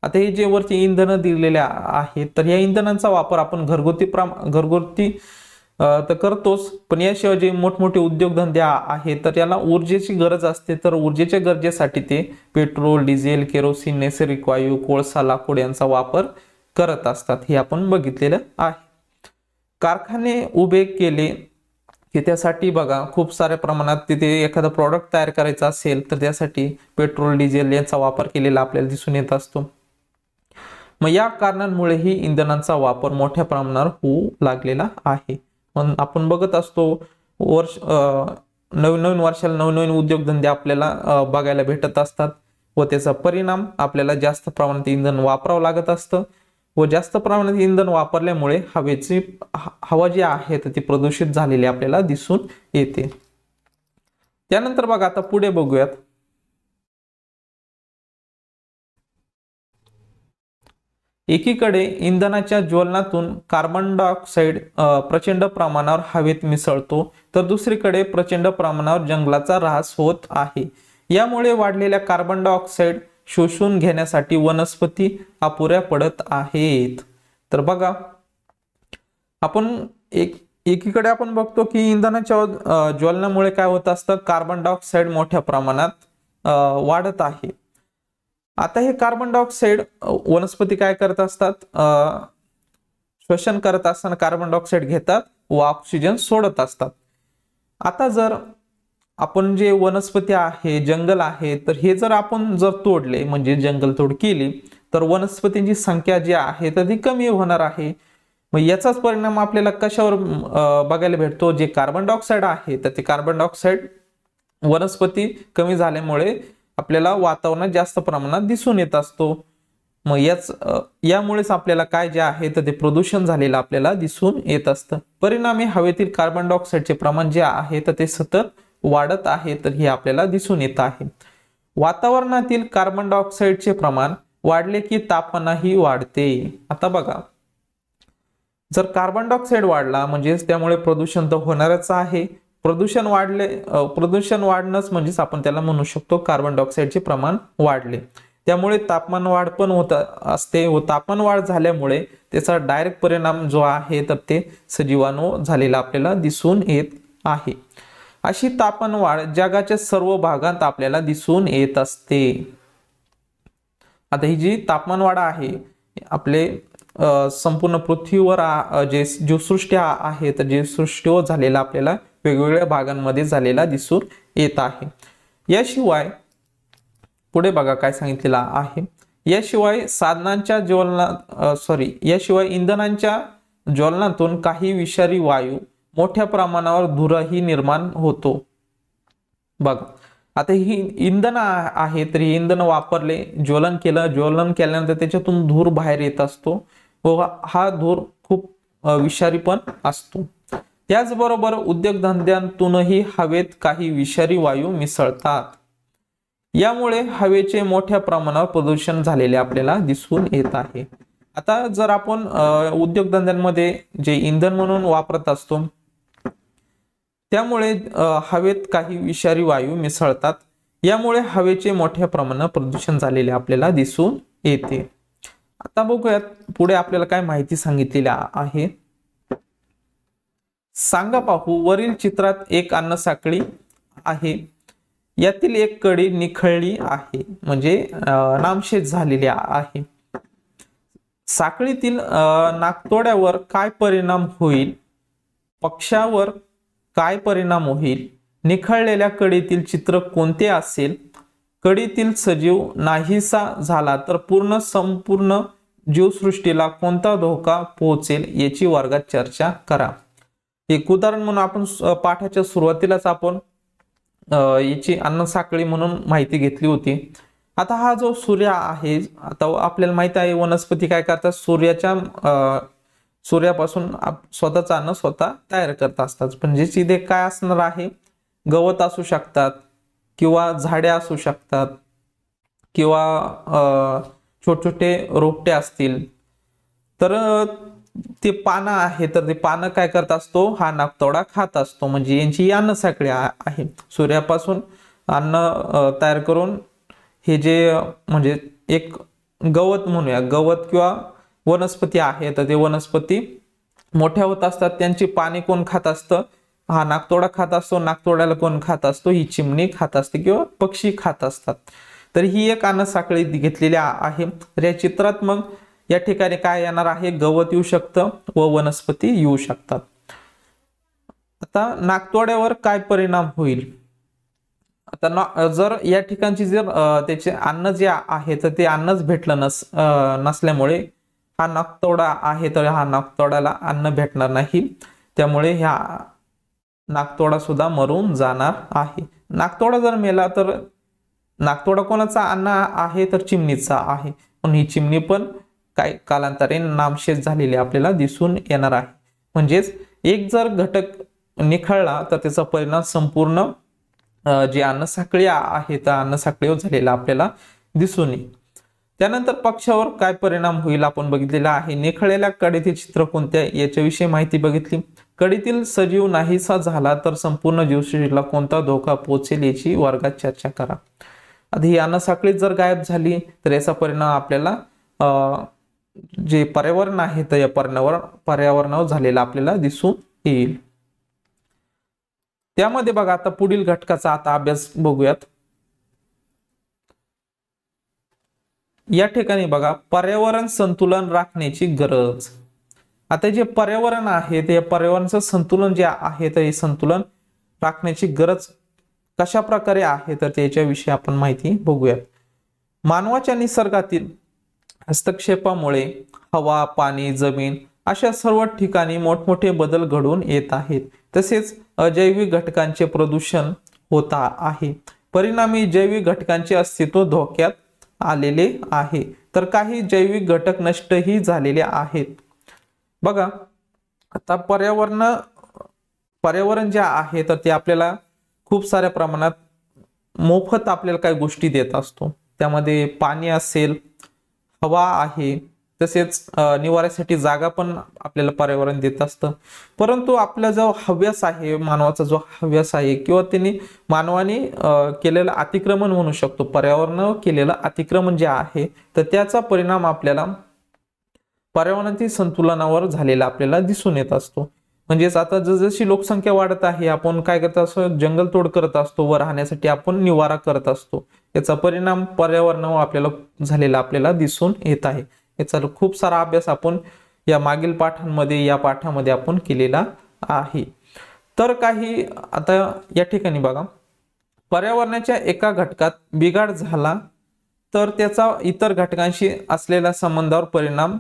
आता हे जे वरती इंधन दिलेले आहेत तर या इंधनांचा वापर आपण घरगुती तर करतोच, पण याशिवाय जे मोठमोठे उद्योगधंदे आहेत तर याला ऊर्जेची गरज असते। तर ऊर्जेच्या गरजेसाठी ते पेट्रोल, डिझेल, केरोसिन, नैसर्गिक वायू, कोळसा, लाकूड यांचा वापर करत असतात, हे आपण बघितलेलं आहे। कारखाने उभे केले की त्यासाठी बघा खूप साऱ्या प्रमाणात तिथे एखादा प्रॉडक्ट तयार करायचा असेल तर त्यासाठी पेट्रोल, डिझेल यांचा वापर केलेला आपल्याला दिसून येत असतो। मग या कारणांमुळे ही इंधनांचा वापर मोठ्या प्रमाणावर होऊ लागलेला आहे। पण आपण बघत असतो नवीन वर्षाला नवीन उद्योगधंदे आपल्याला बघायला भेटत असतात व त्याचा परिणाम आपल्याला जास्त प्रमाणात इंधन वापरावं लागत असतं व जास्त प्रमाणात इंधन वापरल्यामुळे हवा जी आहे तर ती प्रदूषित झालेली आपल्याला दिसून येते। त्यानंतर बघा आता पुढे बघूयात, एकीकडे इंधनाच्या ज्वलनातून कार्बन डायऑक्साइड प्रचंड प्रमाणावर हवेत मिसळतो तर दुसरीकडे प्रचंड प्रमाणावर जंगलाचा ऱ्हास होत आहे। यामुळे वाढलेल्या कार्बन डायऑक्साइड शोषून घेण्यासाठी वनस्पती अपुऱ्या पडत आहेत। तर बघा आपण एकीकडे आपण बघतो की इंधनाच्या ज्वलनामुळे काय होत असतं, कार्बन डायऑक्साइड मोठ्या प्रमाणात वाढत आहे। आता हे कार्बन डायऑक्साइड वनस्पती काय करत असतात, श्वसन करत असताना कार्बन डायऑक्साइड घेतात व ऑक्सिजन सोडत असतात। आता जर आपण जे वनस्पती आहे, जंगल आहे, तर हे जर आपण जर तोडले म्हणजे जंगलतोड केली तर वनस्पतींची संख्या जी आहे तर ती कमी होणार आहे. मग याचाच परिणाम आपल्याला कशावर बघायला भेटतो, जे कार्बन डायऑक्साईड आहे तर ते कार्बन डायऑक्साईड वनस्पती कमी झाल्यामुळे आपल्याला वातावरणात जास्त प्रमाणात दिसून येत असतो. मग यामुळेच आपल्याला काय जे आहे तर ते प्रदूषण झालेलं आपल्याला दिसून येत असतं. परिणामी हवेतील कार्बन डायऑक्साईडचे प्रमाण जे आहे तर ते सतत वाढत आहे, तर हे आपल्याला दिसून येत आहे. वातावरणातील कार्बन डायऑक्साईडचे प्रमाण वाढले की तापमानही वाढते. आता बघा, जर कार्बन डायऑक्साईड वाढला म्हणजेच त्यामुळे प्रदूषण तर होणारच आहे. प्रदूषण वाढणंच म्हणजेच आपण त्याला म्हणू शकतो कार्बन डायऑक्साईडचे प्रमाण वाढले. त्यामुळे तापमान वाढ पण होत असते व तापमान वाढ झाल्यामुळे त्याचा डायरेक्ट परिणाम जो आहे तर ते सजीवांवर झालेला आपल्याला दिसून येत आहे. अशी तापमान वाढ जगाच्या सर्व भागात आपल्याला दिसून येत असते. आता ही जी तापमान वाढ आहे आपले संपूर्ण पृथ्वीवर जे जीवसृष्टी आहे तर जीवसृष्टीवर झालेला आपल्याला वेगवेगळ्या भागांमध्ये झालेला दिसून येत आहे. याशिवाय पुढे बघा काय सांगितलेलं आहे, याशिवाय इंधनांच्या ज्वलनातून काही विषारी वायू मोठ्या प्रमाणावर धूरही निर्माण होतो. बघा, आता ही इंधन आहे तर ही इंधन वापरले, ज्वलन केल्यानंतर त्याच्यातून धूर बाहेर येत असतो व हा धूर खूप विषारी पण असतो. त्याचबरोबर उद्योगधंद्यांतूनही हवेत काही विषारी वायू मिसळतात. यामुळे हवेचे मोठ्या प्रमाणावर प्रदूषण झालेले आपल्याला दिसून येत आहे. आता जर आपण उद्योगधंद्यांमध्ये जे इंधन म्हणून वापरत असतो त्यामुळे हवेत काही विषारी वायू मिसळतात. यामुळे हवेचे मोठ्या प्रमाणात प्रदूषण झालेले आपल्याला दिसून येते. आता बघूयात पुढे आपल्याला काय माहिती सांगितलेली आहे. सांगा पाहू, वरील चित्रात एक अन्न साखळी आहे, यातील एक कडी निखळली आहे म्हणजे नामशेष झालेली आहे. साखळीतील नाकतोड्यावर काय परिणाम होईल, पक्षावर काय परिणाम होईल, निखळलेल्या कडीतील चित्र कोणते असेल, कडीतील सजीव नाहीसा झाला तर संपूर्ण जीवसृष्टीला कोणता धोका पोहोचेल याची वर्गात चर्चा करा. एक उदाहरण म्हणून आपण पाठाच्या सुरुवातीलाच आपण याची अन्न साखळी म्हणून माहिती घेतली होती. आता हा जो सूर्य आहे, आता आपल्याला माहिती आहे वनस्पती काय करतात, सूर्यापासून स्वतःचं अन्न स्वतः तयार करत असतात. पण ज्याची ते काय असणार आहे, गवत असू शकतात किंवा झाडे असू शकतात किंवा छोटे छोटे रोपटे असतील. तर ते पानं आहे तर ते पानं काय करत असतो, हा नाकतोडा खात असतो. म्हणजे यांची अन्न साखळी आहे. सूर्यापासून अन्न तयार करून हे जे म्हणजे एक गवत म्हणूया, गवत किंवा वनस्पती आहे तर ते वनस्पती मोठ्या होत असतात. त्यांची पाने कोण खात असतं, हा नाकतोडा खात असतो. नाकतोड्याला कोण खात असतो, ही चिमणी खात असते किंवा पक्षी खात असतात. तर ही एक अन्न साखळी घेतलेली आहे. तर या चित्रात मग या ठिकाणी काय येणार आहे, गवत येऊ शकतं व वनस्पती येऊ शकतात. आता नाकतोड्यावर काय परिणाम होईल, आता जर या ठिकाणची जर त्याचे अन्न जे आहे तर ते अन्नच भेटलं नसल्यामुळे हा नाकतोडा आहे तर हा नाकतोड्याला अन्न भेटणार नाही. त्यामुळे ह्या नाकतोडा सुद्धा मरून जाणार आहे. नाकतोडा जर मेला तर नाकतोडा कोणाचा अन्न आहे तर चिमणीचा आहे, पण ही चिमणी पण काही कालांतरे नामशेष झालेली आपल्याला दिसून येणार आहे. म्हणजेच एक जर घटक निखळला तर त्याचा परिणाम संपूर्ण जे अन्न साखळी आहे तर अन्न साखळीवर झालेला आपल्याला दिसून येईल. त्यानंतर पक्षावर काय परिणाम होईल आपण बघितलेला आहे. निखळलेल्या कडीतील चित्र कोणत्या याच्याविषयी माहिती बघितली. कडीतील सजीव नाहीसा झाला तर संपूर्ण जीवसृष्टीला कोणता धोका पोहोचेल याची वर्गात चर्चा करा. आता ही अन्न साखळी जर गायब झाली तर याचा परिणाम आपल्याला जे पर्यावरण आहे तर या पर्यावरणावर झालेला आपल्याला दिसून येईल. त्यामध्ये बघा आता पुढील घटकाचा आता अभ्यास बघूयात. या ठिकाणी बघा पर्यावरण संतुलन राखण्याची गरज. आता जे पर्यावरण आहे ते पर्यावरणाचं संतुलन जे आहे तर हे संतुलन राखण्याची गरज कशा प्रकारे आहे तर त्याच्याविषयी आपण माहिती बघूयात. मानवाच्या निसर्गातील हस्तक्षेपामुळे हवा, पाणी, जमीन अशा सर्व ठिकाणी मोठमोठे बदल घडून येत आहेत. तसेच अजैविक घटकांचे प्रदूषण होत आहे. परिणामी जैविक घटकांचे अस्तित्व धोक्यात आलेले आहे. तर काही जैविक घटक नष्टही झालेले आहेत. बघा, आता पर्यावरण जे आहे तर ते आपल्याला खूप साऱ्या प्रमाणात मोफत आपल्याला काही गोष्टी देत असतो. त्यामध्ये पाणी असेल, हवा आहे, तसेच निवाऱ्यासाठी जागा पण आपल्याला पर्यावरण देत असतं. परंतु आपला जो हव्यास आहे, मानवाचा जो हव्यास आहे किंवा त्यांनी मानवाने केलेलं अतिक्रमण म्हणू शकतो, पर्यावरणावर केलेलं अतिक्रमण जे आहे तर त्याचा परिणाम आपल्याला पर्यावरणातील संतुलनावर झालेला आपल्याला दिसून येत असतो. म्हणजेच आता जशी लोकसंख्या वाढत आहे, आपण काय करत असतो, जंगलतोड करत असतो व राहण्यासाठी आपण निवारा करत असतो. याचा परिणाम पर्यावरणावर आपल्याला झालेला आपल्याला दिसून येत आहे. याचा खूप सारा अभ्यास आपण या मागील पाठांमध्ये, या पाठामध्ये आपण केलेला आहे. तर काही आता या ठिकाणी बघा, पर्यावरणाच्या एका घटकात बिघाड झाला तर त्याचा इतर घटकांशी असलेल्या संबंधावर परिणाम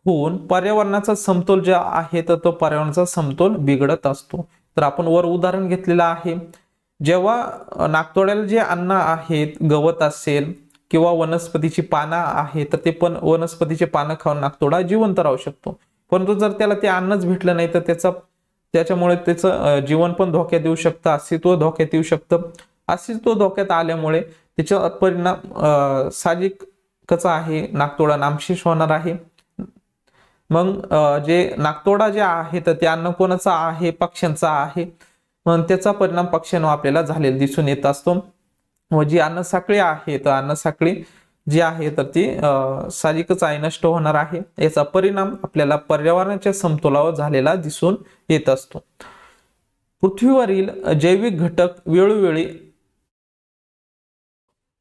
होऊन पर्यावरणाचा समतोल जे आहे तर तो पर्यावरणाचा समतोल बिघडत असतो. तर आपण वर उदाहरण घेतलेलं आहे. जेव्हा नाकतोड्याला जे अन्न आहेत, गवत असेल किंवा वनस्पतीची पानं आहे तर ते पण वनस्पतीचे पानं खाऊन नाकतोडा जिवंत राहू शकतो. परंतु जर त्याला ते अन्नच भेटलं नाही तर त्याच्यामुळे त्याचं जीवन पण धोक्यात येऊ शकतं, अस्तित्व धोक्यात येऊ शकतं. अस्तित्व धोक्यात आल्यामुळे त्याचा परिणाम साहजिकच आहे, नाकतोडा नामशेष होणार आहे. मग जे नाकतोडा जे आहे तर ते अन्न कोणाचा आहे, पक्ष्यांचा आहे. मग त्याचा परिणाम पक्ष्यांवर आपल्याला झालेला दिसून येत असतो. व जी अन्नसाखळी आहे तर अन्नसाखळी जी आहे तर ती साहजिकच आहे, नष्ट होणार आहे. याचा परिणाम आपल्याला पर्यावरणाच्या समतोलावर झालेला दिसून येत असतो. पृथ्वीवरील जैविक घटक वेळोवेळी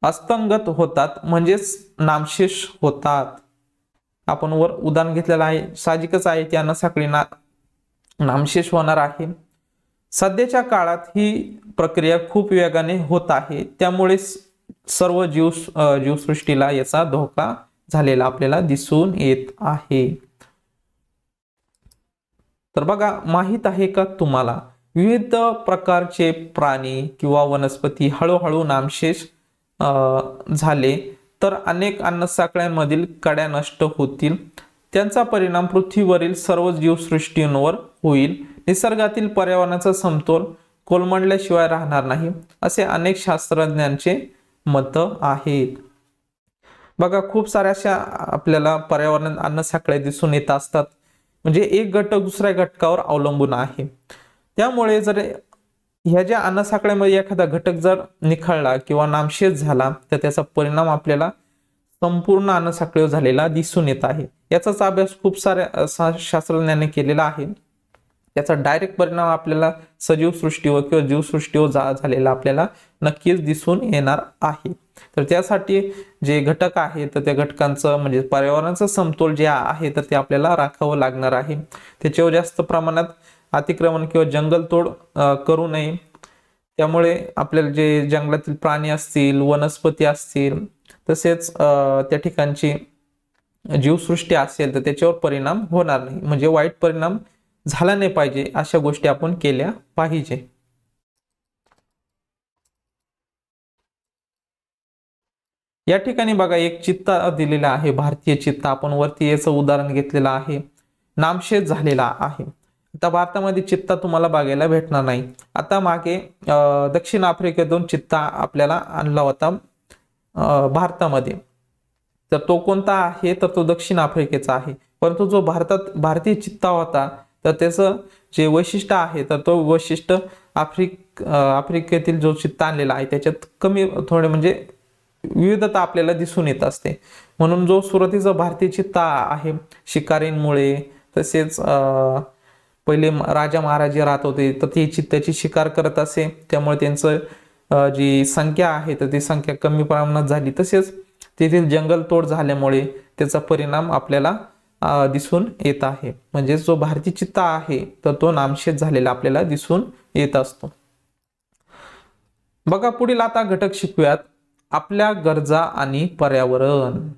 अस्तंगत होतात, म्हणजेच नामशेष होतात. आपण वर उदाहरण घेतलेलं आहे, साहजिकच आहे ती अन्नसाखळी नामशेष होणार आहे. सध्याच्या काळात ही प्रक्रिया खूप वेगाने होत आहे. त्यामुळे सर्व जीवसृष्टीला याचा धोका झालेला आपल्याला दिसून येत आहे. तर बघा, माहित आहे का तुम्हाला, विविध प्रकारचे प्राणी किंवा वनस्पती हळूहळू नामशेष झाले तर अनेक अन्नसाखळ्यांमधील कड्या नष्ट होतील. त्यांचा परिणाम पृथ्वीवरील सर्व जीवसृष्टींवर होईल. निसर्गातील पर्यावरणाचा समतोल कोलमडल्याशिवाय राहणार नाही, असे अनेक शास्त्रज्ञांचे मत आहेत. बघा, खूप साऱ्या अशा आपल्याला पर्यावरण अन्नसाखळ्या दिसून येत असतात. म्हणजे एक घटक दुसऱ्या घटकावर अवलंबून आहे. त्यामुळे जर ह्या ज्या अन्नसाखळ्यामध्ये एखादा घटक जर निखळला किंवा नामशेष झाला तर त्याचा परिणाम आपल्याला संपूर्ण अन्नसाखळीवर झालेला दिसून येत आहे. याचाच अभ्यास खूप साऱ्या शास्त्रज्ञांनी केलेला आहे. याचा डायरेक्ट परिणाम आपल्याला सजीव सृष्टीवर किंवा जीवसृष्टीवर झालेला आपल्याला नक्कीच दिसून येणार आहे. तर त्यासाठी जे घटक आहे तर त्या घटकांचं म्हणजे पर्यावरणाचं समतोल जे आहे तर ते आपल्याला राखावं लागणार आहे. त्याच्यावर जास्त प्रमाणात अतिक्रमण किंवा जंगलतोड करू नये. त्यामुळे आपल्याला जे जंगलातील प्राणी असतील, वनस्पती असतील, तसेच त्या ठिकाणची जीवसृष्टी असेल तर त्याच्यावर परिणाम होणार नाही, म्हणजे वाईट परिणाम झाला नाही पाहिजे, अशा गोष्टी आपण केल्या पाहिजे. या ठिकाणी बघा, एक चित्ता दिलेला आहे, भारतीय चित्ता. आपण वरती याचं उदाहरण घेतलेलं आहे, नामशेष झालेला आहे. आता भारतामध्ये चित्ता तुम्हाला बघायला भेटणार नाही. आता मागे दक्षिण आफ्रिकेतून चित्ता आपल्याला आणला होता भारतामध्ये. तर तो कोणता आहे तर तो दक्षिण आफ्रिकेचा आहे. परंतु जो भारतीय चित्ता होता तर त्याचं जे वैशिष्ट्य आहे तर तो वैशिष्ट्य आफ्रिकेतील जो चित्ता आणलेला आहे त्याच्यात कमी थोडे म्हणजे विविधता आपल्याला दिसून येत असते. म्हणून जो सुरुवातीचा भारतीय चित्ता आहे, शिकारींमुळे तसेच पहिले राजा महाराजे राहत होते तर ते चित्त्याची शिकार करत असे, त्यामुळे त्यांचं जी संख्या आहे तर ती संख्या कमी प्रमाणात झाली. तसेच तेथील जंगलतोड झाल्यामुळे त्याचा परिणाम आपल्याला दिसून येत आहे. म्हणजे जो भारतीय चित्ता आहे तर तो नामशेष झालेला आपल्याला दिसून येत असतो. बघा पुढील आता घटक शिकूयात, आपल्या गरजा आणि पर्यावरण.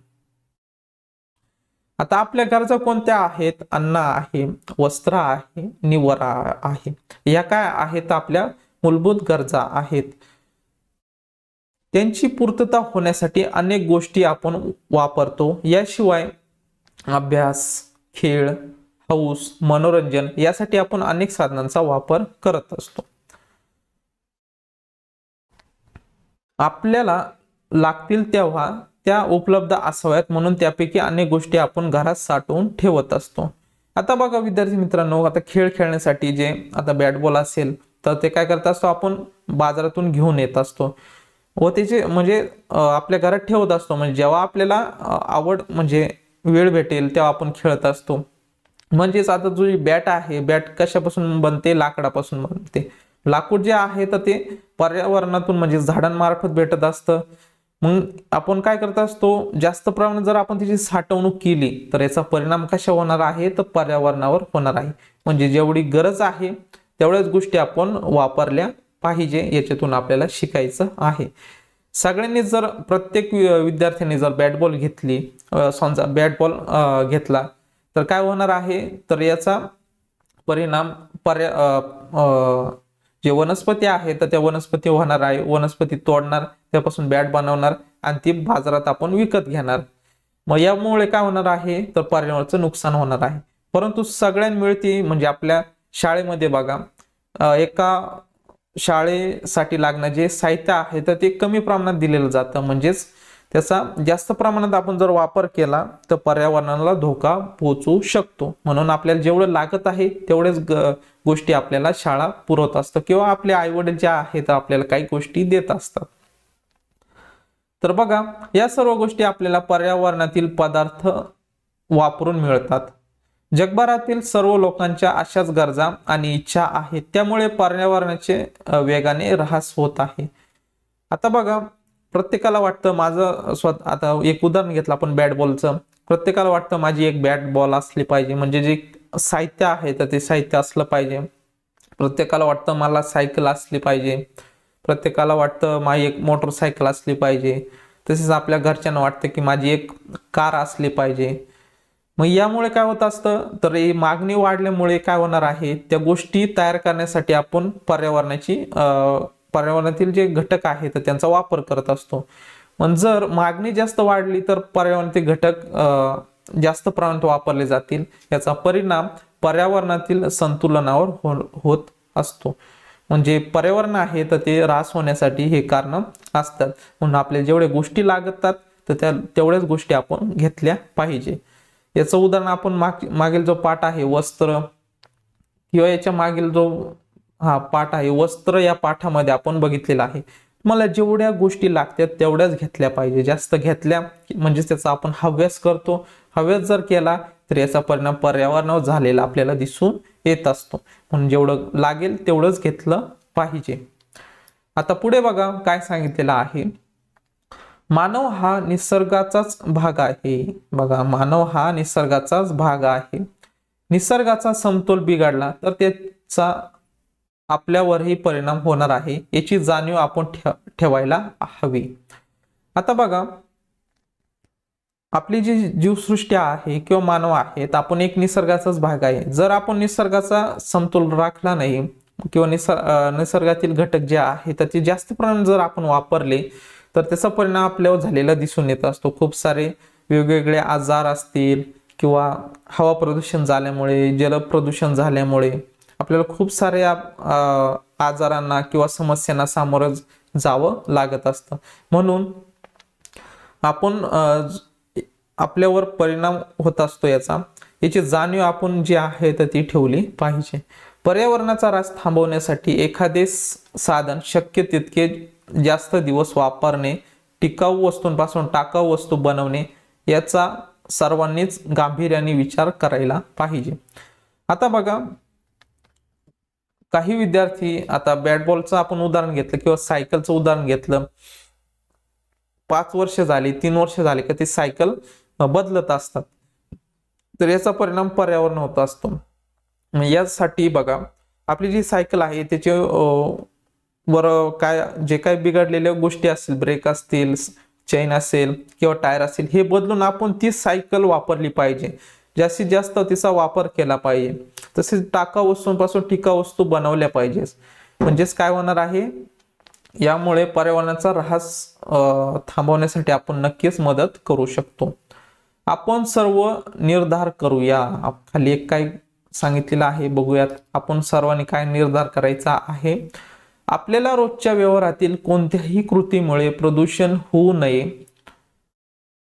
आता आपल्या गरजा कोणत्या आहेत? अन्न आहे, वस्त्र आहे, निवारा आहे. या काय आहेत? आपल्या मूलभूत गरजा आहेत. त्यांची पूर्तता होण्यासाठी अनेक गोष्टी आपण वापरतो. याशिवाय अभ्यास, खेळ, हौस, मनोरंजन यासाठी आपण अनेक साधनांचा वापर करत असतो. आपल्याला लागतील तेव्हा त्या उपलब्ध असाव्यात म्हणून त्यापैकी अनेक गोष्टी आपण घरात साठवून ठेवत असतो. आता बघा विद्यार्थी मित्रांनो, आता खेळ खेळण्यासाठी जे आता बॅट बॉल असेल तर ते काय करत असतो, आपण बाजारातून घेऊन येत असतो व त्याचे म्हणजे आपल्या घरात ठेवत असतो. म्हणजे जेव्हा आपल्याला आवड म्हणजे वेळ भेटेल तेव्हा आपण खेळत असतो. म्हणजेच आता जो बॅट आहे, बॅट कशापासून बनते? लाकडापासून बनते. लाकूड जे आहे तर ते पर्यावरणातून म्हणजे झाडांमार्फत भेटत असतं. मग आपण काय करत असतो, जास्त प्रमाणात जर आपण त्याची साठवणूक केली तर याचा परिणाम कशा होणार आहे? तर पर्यावरणावर होणार आहे. म्हणजे जेवढी गरज आहे तेवढ्याच गोष्टी आपण वापरल्या पाहिजे, याच्यातून आपल्याला शिकायचं आहे. सगळ्यांनी जर प्रत्येक विद्यार्थ्यांनी जर बॅट बॉल घेतली, समजा बॅट बॉल घेतला तर काय होणार आहे? तर याचा परिणाम जे वनस्पती आहे तर त्या वनस्पती होणार आहे, वनस्पती तोडणार, त्यापासून बॅट बनवणार आणि ती बाजारात आपण विकत घेणार. मग यामुळे काय होणार आहे? तर पर्यावरणाचं नुकसान होणार आहे. परंतु सगळ्यांना मिळते म्हणजे आपल्या शाळेमध्ये बघा, एका शाळेसाठी लागणारे जे साहित्य आहे तर ते कमी प्रमाणात दिलेलं जातं. म्हणजेच त्याचा जास्त प्रमाणात आपण जर वापर केला तर पर्यावरणाला धोका पोहोचू शकतो. म्हणून आपल्याला जेवढं लागत आहे तेवढेच गोष्टी आपल्याला शाळा पुरवत असतात किंवा आपले आई वडील जे आहेत आपल्याला काही गोष्टी देत असतात. तर बघा या सर्व गोष्टी आपल्याला पर्यावरणातील पदार्थ वापरून मिळतात. जगभरातील सर्व लोकांच्या अशाच गरजा आणि इच्छा आहेत, त्यामुळे पर्यावरणाचे वेगाने ऱ्हास होत आहे. आता बघा प्रत्येकाला वाटतं माझं आता एक उदाहरण घेतलं आपण बॅट बॉलचं. प्रत्येकाला वाटतं माझी एक बॅट बॉल असली पाहिजे, म्हणजे जे साहित्य आहे तर ते साहित्य असलं पाहिजे. प्रत्येकाला वाटतं मला सायकल असली पाहिजे, प्रत्येकाला वाटतं माझी एक मोटरसायकल असली पाहिजे. तसेच आपल्या घरच्यांना वाटतं की माझी एक कार असली पाहिजे. मग यामुळे काय होत असतं, तर ही मागणी वाढल्यामुळे काय होणार आहे, त्या गोष्टी तयार करण्यासाठी आपण पर्यावरणातील जे घटक आहेत त्यांचा वापर करत असतो. पण जर मागणी जास्त वाढली तर पर्यावरणातील घटक जास्त प्रमाणात वापरले जातील. याचा परिणाम पर्यावरणातील संतुलनावर होत असतो. म्हणजे पर्यावरण आहे तर ते ऱ्हास होण्यासाठी हे कारण असतात. म्हणून आपल्याला जेवढ्या गोष्टी लागतात तर तेवढ्याच गोष्टी आपण घेतल्या पाहिजे. याचं उदाहरण आपण मागील जो पाठ आहे वस्त्र, किंवा याच्या मागील जो पाठ आहे वस्त्र, या पाठामध्ये आपण बघितलेला आहे. मला जेवढ्या गोष्टी लागतात तेवढ्याच घेतल्या पाहिजे. जास्त घेतल्या म्हणजे त्याचा आपण हव्यास करतो. हव्यास जर केला तर याचा परिणाम पर्यावरणावर झालेला आपल्याला दिसून येत असतो. म्हणून जेवढं लागेल तेवढंच घेतलं पाहिजे. आता पुढे बघा काय सांगितलेलं आहे, मानव हा निसर्गाचाच भाग आहे. बघा मानव हा निसर्गाचाच भाग आहे. निसर्गाचा समतोल बिघडला तर त्याचा आपल्यावरही परिणाम होणार आहे, याची जाणीव आपण ठेवायला हवी. आता बघा आपली जी जीवसृष्टी आहे किंवा मानव आहेत, आपण एक निसर्गाचाच भाग आहे. जर आपण निसर्गाचा समतोल राखला नाही किंवा निसर्गातील घटक जे आहेत तर ते जास्त प्रमाणात जर आपण वापरले तर त्याचा परिणाम आपल्यावर झालेला दिसून येत असतो. खूप सारे वेगवेगळे आजार असतील किंवा हवा प्रदूषण झाल्यामुळे, जल प्रदूषण झाल्यामुळे आपल्याला खूप साऱ्या आजारांना किंवा समस्यांना सामोरं जावं लागत असतं. म्हणून आपण आपल्यावर परिणाम होत असतो याची जाणीव आपण जी आहे तर ती ठेवली पाहिजे. पर्यावरणाचा ऱ्हास थांबवण्यासाठी एखादे साधन शक्य तितके जास्त दिवस वापरणे, टिकाऊ वस्तूंपासून टाकाऊ वस्तू बनवणे याचा सर्वांनीच गांभीर्याने विचार करायला पाहिजे. आता बघा काही विद्यार्थी, आता बॅट बॉलचं आपण उदाहरण घेतलं किंवा सायकलचं उदाहरण घेतलं, 5 वर्ष झाली 3 वर्ष झाली का ती सायकल बदलत असतात, तर याचा परिणाम पर्यावरण होत असतो. यासाठी बघा आपली जी सायकल आहे त्याचे वर काय जे काय बिघडलेल्या गोष्टी असतील, ब्रेक असतील, चेन असेल किंवा टायर असेल, हे बदलून आपण ती सायकल वापरली पाहिजे, जास्तीत जास्त तिचा वापर केला पाहिजे. तसेच टाकाऊ वस्तूंपासून टिकाऊ वस्तू बनवल्या पाहिजे. म्हणजेच काय होणार आहे, यामुळे पर्यावरणाचा ऱ्हास थांबवण्यासाठी आपण नक्कीच मदत करू शकतो. आपण सर्व निर्धार करूया. खाली एक काय सांगितलेलं आहे बघूयात. आपण सर्वांनी काय निर्धार करायचा आहे. आपल्याला रोजच्या व्यवहारातील कोणत्याही कृतीमुळे प्रदूषण होऊ नये,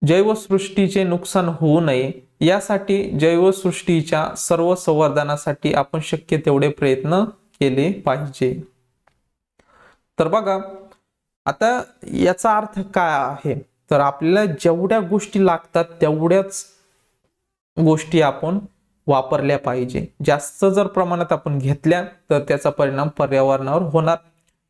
जैवसृष्टीचे नुकसान होऊ नये, यासाठी जैवसृष्टीच्या सर्व संवर्धनासाठी आपण शक्य तेवढे प्रयत्न केले पाहिजे. तर बघा आता याचा अर्थ काय आहे, तर आपल्याला जेवढ्या गोष्टी लागतात तेवढ्याच गोष्टी आपण वापरल्या पाहिजे. जास्त जर प्रमाणात आपण घेतल्या तर त्याचा परिणाम पर्यावरणावर होणार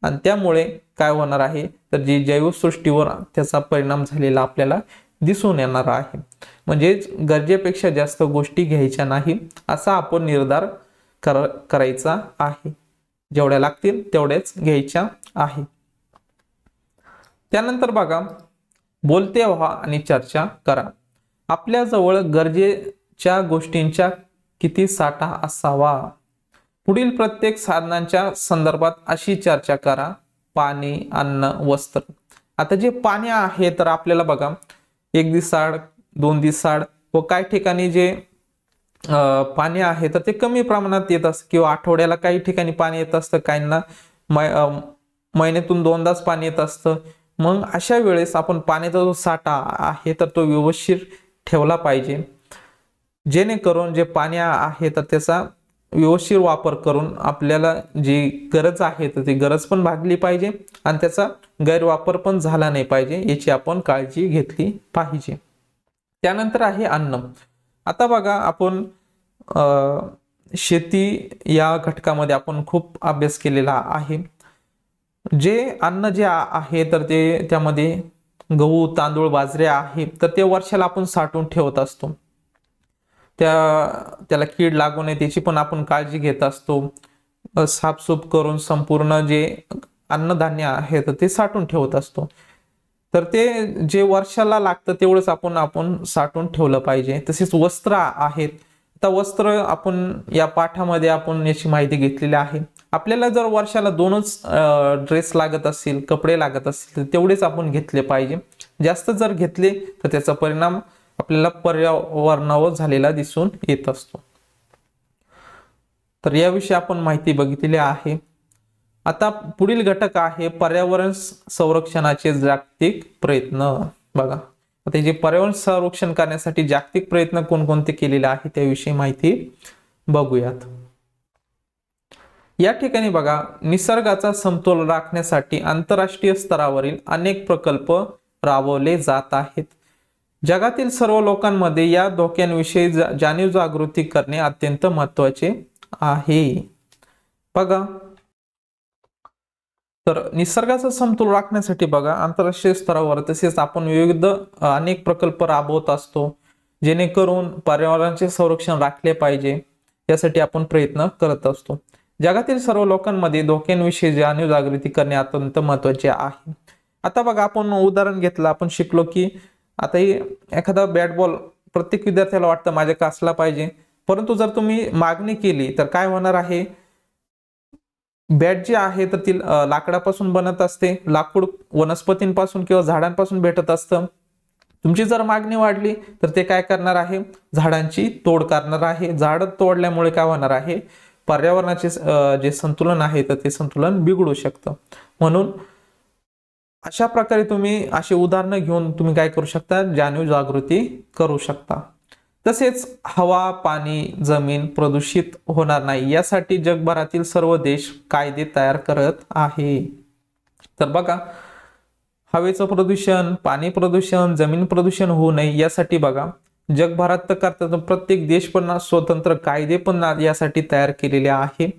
आणि त्यामुळे काय होणार आहे, तर जी जैवसृष्टीवर त्याचा परिणाम झालेला आपल्याला दिसून येणार आहे. म्हणजेच गरजेपेक्षा जास्त गोष्टी घ्यायच्या नाही असा आपण निर्धार करायचा आहे. जेवढ्या लागतील तेवढ्याच घ्यायच्या आहे. त्यानंतर बघा, बोलते व्हा आणि चर्चा करा. आपल्या जवळ गरजेच्या गोष्टींचा किती साठा असावा. पुढील प्रत्येक साधनांच्या संदर्भात अशी चर्चा करा. पाणी, अन्न, वस्त्र. आता जे पाणी आहे तर आपल्याला बघा 1 दिवसाआड, 2 दिवसाआड व काही ठिकाणी जे पाणी आहे तर ते कमी प्रमाणात येत असतं किंवा आठवड्याला काही ठिकाणी पाणी येत असतं, काहींना महिन्यातून 2दाच पाणी येत असतं. मग अशा वेळेस आपण पाण्याचा जो साठा आहे तर तो व्यवस्थित ठेवला पाहिजे, जेणेकरून जे पाणी आहे तर त्याचा व्यवस्थित वापर करून आपल्याला जी गरज आहे तर ती गरज पण भागली पाहिजे आणि त्याचा गैरवापर पण झाला नाही पाहिजे, याची आपण काळजी घेतली पाहिजे. त्यानंतर आहे अन्न. आता बघा आपण शेती या घटकामध्ये आपण खूप अभ्यास केलेला आहे. जे अन्न जे आहे तर ते त्यामध्ये गहू, तांदूळ, बाजरी आहे तर ते वर्षाला आपण साठवून ठेवत असतो. त्याला कीड लागू नये त्याची पण आपण काळजी घेत असतो. साफसूफ करून संपूर्ण जे अन्नधान्य आहे तर ते साठवून ठेवत असतो. तर ते जे वर्षाला लागतं तेवढंच आपण साठवून ठेवलं पाहिजे. तसेच वस्त्र आहेत. आता वस्त्र आपण या पाठामध्ये आपण याची माहिती घेतलेली आहे. आपल्याला जर वर्षाला 2च ड्रेस लागत असतील, कपडे लागत असतील तर तेवढेच आपण घेतले पाहिजे. जास्त जर घेतले तर त्याचा परिणाम आपल्याला पर्यावरणावर झालेला दिसून येत असतो. तर याविषयी आपण माहिती बघितलेली आहे. आता पुढील घटक आहे पर्यावरण संरक्षणाचे जागतिक प्रयत्न. बघा आता जे पर्यावरण संरक्षण करण्यासाठी जागतिक प्रयत्न कोणकोणते केलेले आहेत त्याविषयी माहिती बघूयात. या ठिकाणी बघा, निसर्गाचा समतोल राखण्यासाठी आंतरराष्ट्रीय स्तरावरील अनेक प्रकल्प राबवले जात आहेत. जगातील सर्व लोकांमध्ये या धोक्यांविषयी जाणीव जागृती करणे अत्यंत महत्त्वाचे आहे. बघा तर निसर्गाचा समतोल राखण्यासाठी बघा आंतरराष्ट्रीय स्तरावर तसेच आपण विविध अनेक प्रकल्प राबवत असतो, जेणेकरून पर्यावरणाचे संरक्षण राखले पाहिजे यासाठी आपण प्रयत्न करत असतो. जगातील सर्व लोकांमध्ये धोक्यांविषयी जाणीव जागृती करणे अत्यंत महत्त्वाचे आहे. आता बघा आपण उदाहरण घेतलं, आपण शिकलो की आता एखादा बॅट बॉल प्रत्येक विद्यार्थ्याला वाटतं माझ्याकडे असला पाहिजे, परंतु जर तुम्ही मागणी केली तर काय होणार आहे, बॅट जी आहे तर ती लाकडापासून बनत असते, लाकूड वनस्पतींपासून किंवा झाडांपासून भेटत असतं. तुमची जर मागणी वाढली तर ते काय करणार आहे, झाडांची तोड करणार आहे. झाड तोडल्यामुळे काय होणार आहे, पर्यावरणाचे जे संतुलन आहे तर ते संतुलन बिघडू शकतं. म्हणून अशा प्रकारे तुम्ही अशी उदाहरणं घेऊन तुम्ही काय करू शकता, जाणीव जागृती करू शकता. तसेच हवा, पाणी, जमीन प्रदूषित होणार नाही यासाठी जगभरातील सर्व देश कायदे तयार करत आहे. तर बघा हवेचं प्रदूषण, पाणी प्रदूषण, जमीन प्रदूषण होऊ नये यासाठी बघा जगभरात तर करतात, प्रत्येक देश पण स्वतंत्र कायदे पण यासाठी तयार केलेले आहे,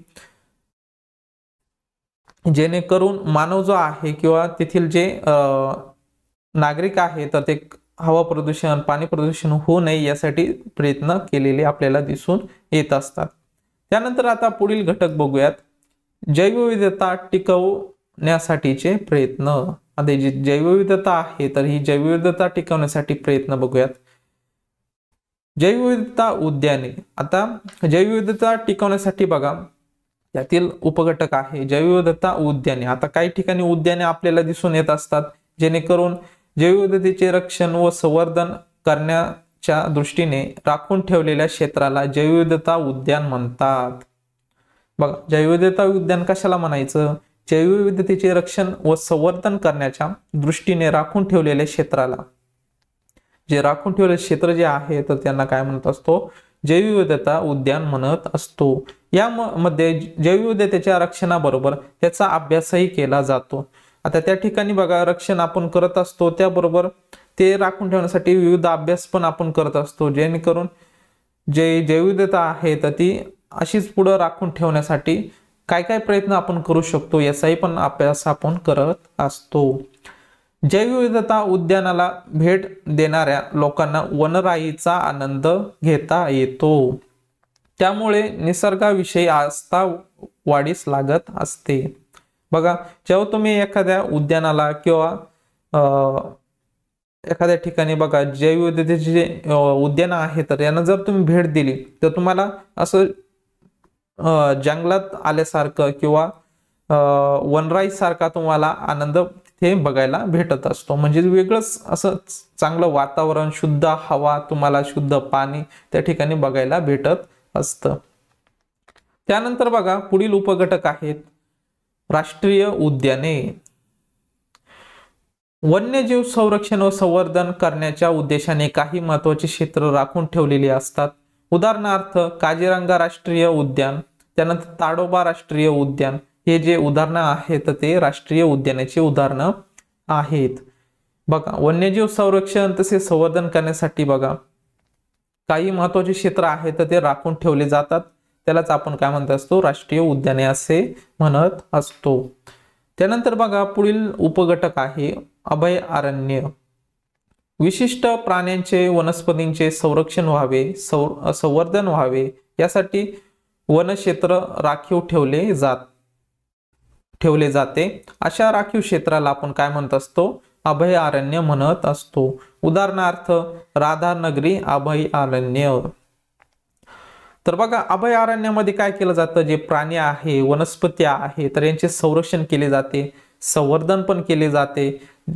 जेणेकरून मानव जो आहे किंवा तेथील जे नागरिक आहे तर ते हवा प्रदूषण, पाणी प्रदूषण होऊ नये यासाठी प्रयत्न केलेले आपल्याला दिसून येत असतात. त्यानंतर आता पुढील घटक बघूयात. जैवविविधता टिकवण्यासाठीचे प्रयत्न. आता जी जैवविविधता आहे तर ही जैवविविधता टिकवण्यासाठी प्रयत्न बघूयात. जैवविविधता उद्याने. आता जैवविविधता टिकवण्यासाठी बघा यातील उपघटक आहे जैवविविधता उद्याने. आता काही ठिकाणी उद्याने आपल्याला दिसून येत असतात जेणेकरून जैवविविधतेचे रक्षण व संवर्धन करण्याच्या दृष्टीने राखून ठेवलेल्या क्षेत्राला जैवविविधता उद्यान म्हणतात. बघा जैवविविधता उद्यान कशाला म्हणायचं? जैवविविधतेचे रक्षण व संवर्धन करण्याच्या दृष्टीने राखून ठेवलेल्या क्षेत्राला, जे राखून ठेवलेले क्षेत्र जे आहे तर त्यांना काय म्हणत असतो? जैवविविधता उद्यान म्हणत असतो. यामध्ये जैवविविधतेच्या रक्षणाबरोबर त्याचा अभ्यासही केला जातो. आता त्या ठिकाणी बघा रक्षण आपण करत असतो त्याबरोबर ते राखून ठेवण्यासाठी विविध अभ्यास पण आपण करत असतो जेणेकरून जे जैवविविधता आहे तर ती अशीच पुढे राखून ठेवण्यासाठी काय काय प्रयत्न आपण करू शकतो याचाही पण अभ्यास आपण करत असतो. जैवविविधता उद्यानाला भेट देणाऱ्या लोकांना वनराईचा आनंद घेता येतो. त्यामुळे निसर्गाविषयी आस्था वाढीस लागत असते. बघा जेव्हा तुम्ही एखाद्या उद्यानाला किंवा एखाद्या ठिकाणी बघा जैवविविधतेचे जे उद्यान आहे तर यांना जर तुम्ही भेट दिली तर तुम्हाला असं जंगलात आल्यासारखं किंवा वनराई सारखा तुम्हाला आनंद तिथे बघायला भेटत असतो. म्हणजे वेगळंच असं चांगलं वातावरण, शुद्ध हवा, तुम्हाला शुद्ध पाणी त्या ठिकाणी बघायला भेटत असतं. त्यानंतर बघा पुढील उपघटक आहेत राष्ट्रीय उद्याने. वन्यजीव संरक्षण व संवर्धन करण्याच्या उद्देशाने काही महत्त्वाची क्षेत्र राखून ठेवलेली असतात. उदाहरणार्थ काझीरंगा राष्ट्रीय उद्यान, त्यानंतर ताडोबा राष्ट्रीय उद्यान, हे जे उदाहरणं आहेत ते राष्ट्रीय उद्यानाची उदाहरणं आहेत. बघा वन्यजीव संरक्षण तसेच संवर्धन करण्यासाठी बघा काही महत्त्वाचे क्षेत्र आहेत ते राखून ठेवले जातात. त्यालाच आपण काय म्हणत असतो? राष्ट्रीय उद्याने असे म्हणत असतो. त्यानंतर बघा पुढील उपघटक आहे अभयारण्य. विशिष्ट प्राण्यांचे वनस्पतींचे संरक्षण व्हावे, संवर्धन व्हावे यासाठी वनक्षेत्र राखीव ठेवले जाते. अशा राखीव क्षेत्राला आपण काय म्हणत असतो? अभयारण्य म्हणत असतो. उदाहरणार्थ राधानगरी अभयारण्य. तर बघा अभयारण्यामध्ये काय केलं जातं? जे प्राणी आहे, वनस्पती आहे तर यांचे संरक्षण केले जाते, संवर्धन पण केले जाते